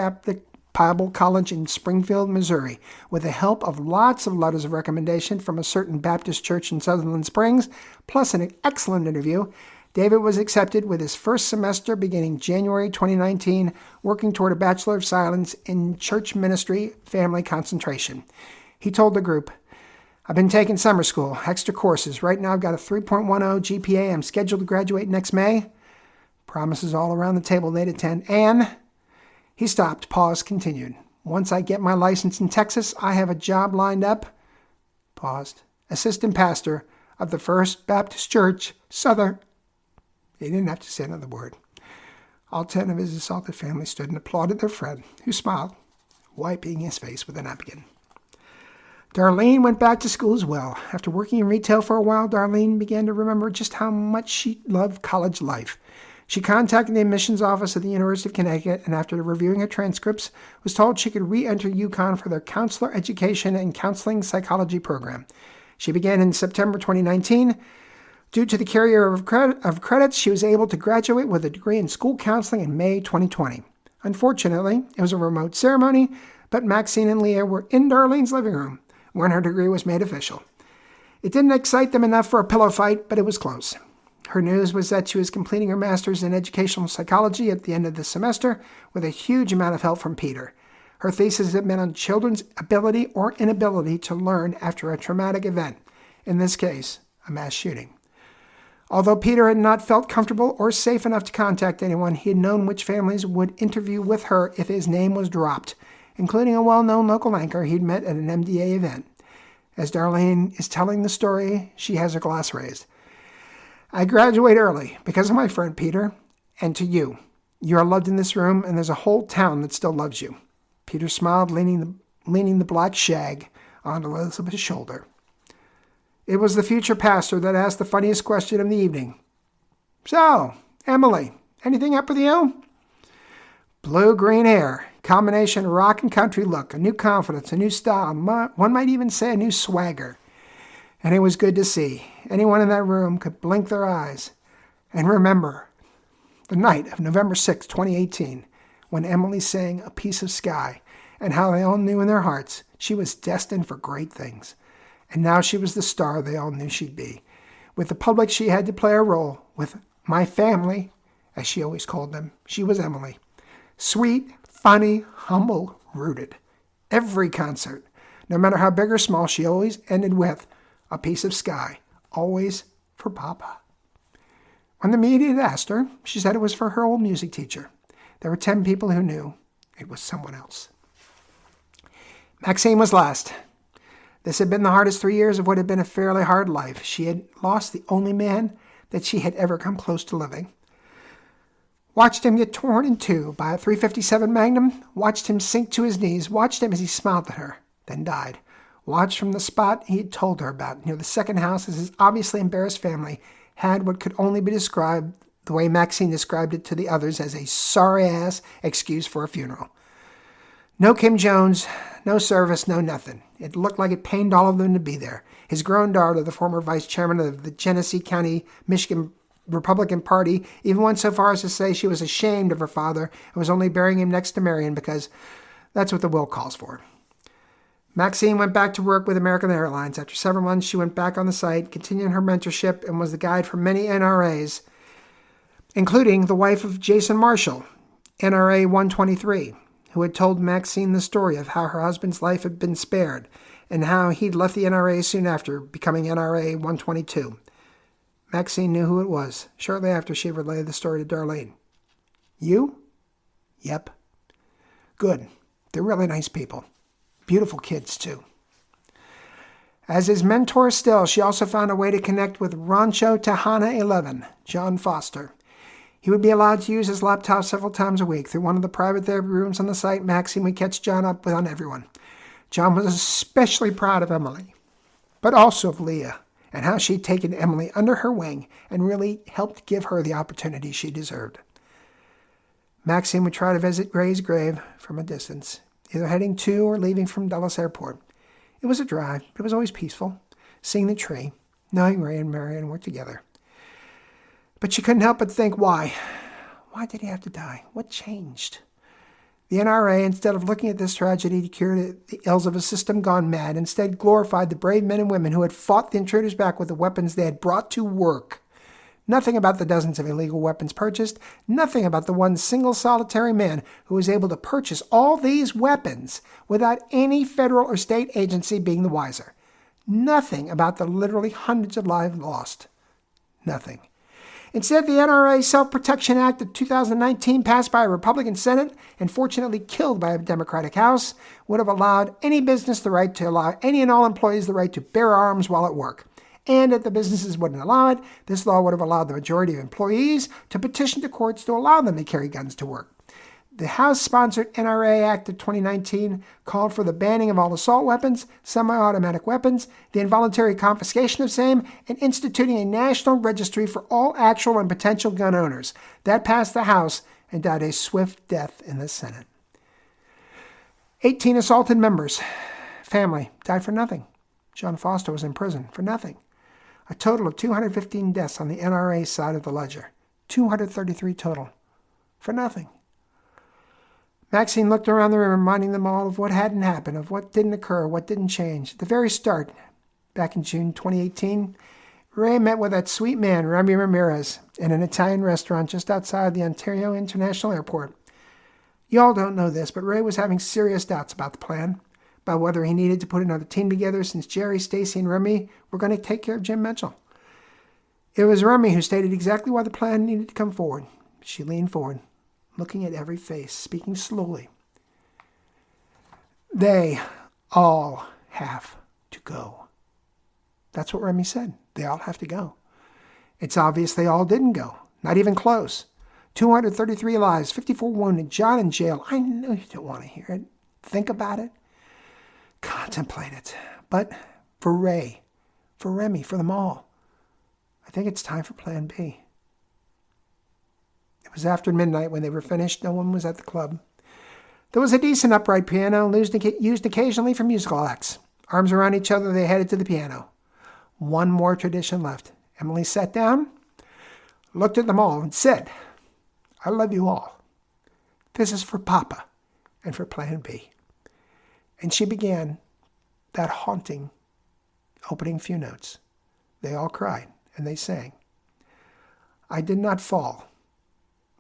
Speaker 1: Bible College in Springfield, Missouri, with the help of lots of letters of recommendation from a certain Baptist church in Sutherland Springs, plus an excellent interview. David was accepted with his first semester beginning January 2019, working toward a Bachelor of Science in Church Ministry Family Concentration. He told the group, "I've been taking summer school, extra courses. Right now I've got a 3.10 GPA. I'm scheduled to graduate next May." Promises all around the table they'd attend. And he stopped, paused, continued. "Once I get my license in Texas, I have a job lined up." Paused. "Assistant pastor of the First Baptist Church, Southern." He didn't have to say another word. All 10 of his assaulted family stood and applauded their friend, who smiled, wiping his face with a napkin. Darlene went back to school as well. After working in retail for a while, Darlene began to remember just how much she loved college life. She contacted the admissions office at the University of Connecticut, and after reviewing her transcripts, was told she could re-enter UConn for their counselor education and counseling psychology program. She began in September 2019. Due to the carryover of credits, she was able to graduate with a degree in school counseling in May 2020. Unfortunately, it was a remote ceremony, but Maxine and Leah were in Darlene's living room when her degree was made official. It didn't excite them enough for a pillow fight, but it was close. Her news was that she was completing her master's in educational psychology at the end of the semester with a huge amount of help from Peter. Her thesis had been on children's ability or inability to learn after a traumatic event, in this case, a mass shooting. Although Peter had not felt comfortable or safe enough to contact anyone, he had known which families would interview with her if his name was dropped, including a well-known local anchor he'd met at an MDA event. As Darlene is telling the story, she has her glass raised. "I graduate early because of my friend Peter, and to you. You are loved in this room, and there's a whole town that still loves you." Peter smiled, leaning the black shag on Elizabeth's shoulder. It was the future pastor that asked the funniest question of the evening. "So, Emily, anything up with you?" Blue-green hair, combination rock and country look, a new confidence, a new style, one might even say a new swagger. And it was good to see. Anyone in that room could blink their eyes and remember the night of November 6, 2018, when Emily sang "A Piece of Sky," and how they all knew in their hearts she was destined for great things. And now she was the star they all knew she'd be. With the public, she had to play a role. With my family, as she always called them, she was Emily. Sweet, funny, humble, rooted. Every concert, no matter how big or small, she always ended with "A Piece of Sky," always for Papa. When the media had asked her, she said it was for her old music teacher. There were 10 people who knew it was someone else. Maxine was last. This had been the hardest 3 years of what had been a fairly hard life. She had lost the only man that she had ever come close to living. Watched him get torn in two by a .357 Magnum, watched him sink to his knees, watched him as he smiled at her, then died. Watched from the spot he had told her about, near the second house, as his obviously embarrassed family had what could only be described the way Maxine described it to the others, as a sorry-ass excuse for a funeral. No Kim Jones, no service, no nothing. It looked like it pained all of them to be there. His grown daughter, the former vice chairman of the Genesee County, Michigan Republican Party, even went so far as to say she was ashamed of her father and was only burying him next to Marion because that's what the will calls for. Maxine went back to work with American Airlines. After several months, she went back on the site, continuing her mentorship, and was the guide for many NRAs, including the wife of Jason Marshall, NRA 123, who had told Maxine the story of how her husband's life had been spared and how he'd left the NRA soon after, becoming NRA 122. Maxine knew who it was shortly after she relayed the story to Darlene. "You?" "Yep." "Good. They're really nice people. Beautiful kids, too." As his mentor still, she also found a way to connect with Rancho Tejana 11, John Foster. He would be allowed to use his laptop several times a week. Through one of the private therapy rooms on the site, Maxine would catch John up on everyone. John was especially proud of Emily, but also of Leah, and how she'd taken Emily under her wing and really helped give her the opportunity she deserved. Maxine would try to visit Ray's grave from a distance, either heading to or leaving from Dulles Airport. It was a drive, but it was always peaceful, seeing the tree, knowing Ray and Marion were together. But she couldn't help but think, why? Why did he have to die? What changed? The NRA, instead of looking at this tragedy to cure the ills of a system gone mad, instead glorified the brave men and women who had fought the intruders back with the weapons they had brought to work. Nothing about the dozens of illegal weapons purchased, nothing about the one single solitary man who was able to purchase all these weapons without any federal or state agency being the wiser. Nothing about the literally hundreds of lives lost. Nothing. Instead, the NRA Self-Protection Act of 2019, passed by a Republican Senate and fortunately killed by a Democratic House, would have allowed any business the right to allow any and all employees the right to bear arms while at work. And if the businesses wouldn't allow it, this law would have allowed the majority of employees to petition to courts to allow them to carry guns to work. The House-sponsored NRA Act of 2019 called for the banning of all assault weapons, semi-automatic weapons, the involuntary confiscation of same, and instituting a national registry for all actual and potential gun owners. That passed the House and died a swift death in the Senate. 18 assaulted members. Family died for nothing. John Foster was in prison for nothing. A total of 215 deaths on the NRA side of the ledger. 233 total. For nothing. Maxine looked around the room, reminding them all of what hadn't happened, of what didn't occur, what didn't change. At the very start, back in June 2018, Ray met with that sweet man, Remy Ramirez, in an Italian restaurant just outside the Ontario International Airport. You all don't know this, but Ray was having serious doubts about the plan, about whether he needed to put another team together since Jerry, Stacy, and Remy were going to take care of Jim Mitchell. It was Remy who stated exactly why the plan needed to come forward. She leaned forward, looking at every face, speaking slowly. They all have to go. That's what Remy said. They all have to go. It's obvious they all didn't go. Not even close. 233 lives, 54 wounded, John in jail. I know you don't want to hear it. Think about it. Contemplate it. But for Ray, for Remy, for them all, I think it's time for Plan B. It was after midnight when they were finished. No one was at the club. There was a decent upright piano used occasionally for musical acts. Arms around each other, they headed to the piano. One more tradition left. Emily sat down, looked at them all, and said, I love you all. This is for Papa and for Plan B. And she began that haunting opening few notes. They all cried, and they sang. I did not fall.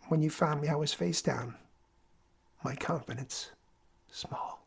Speaker 1: When you found me, I was face down. My confidence small.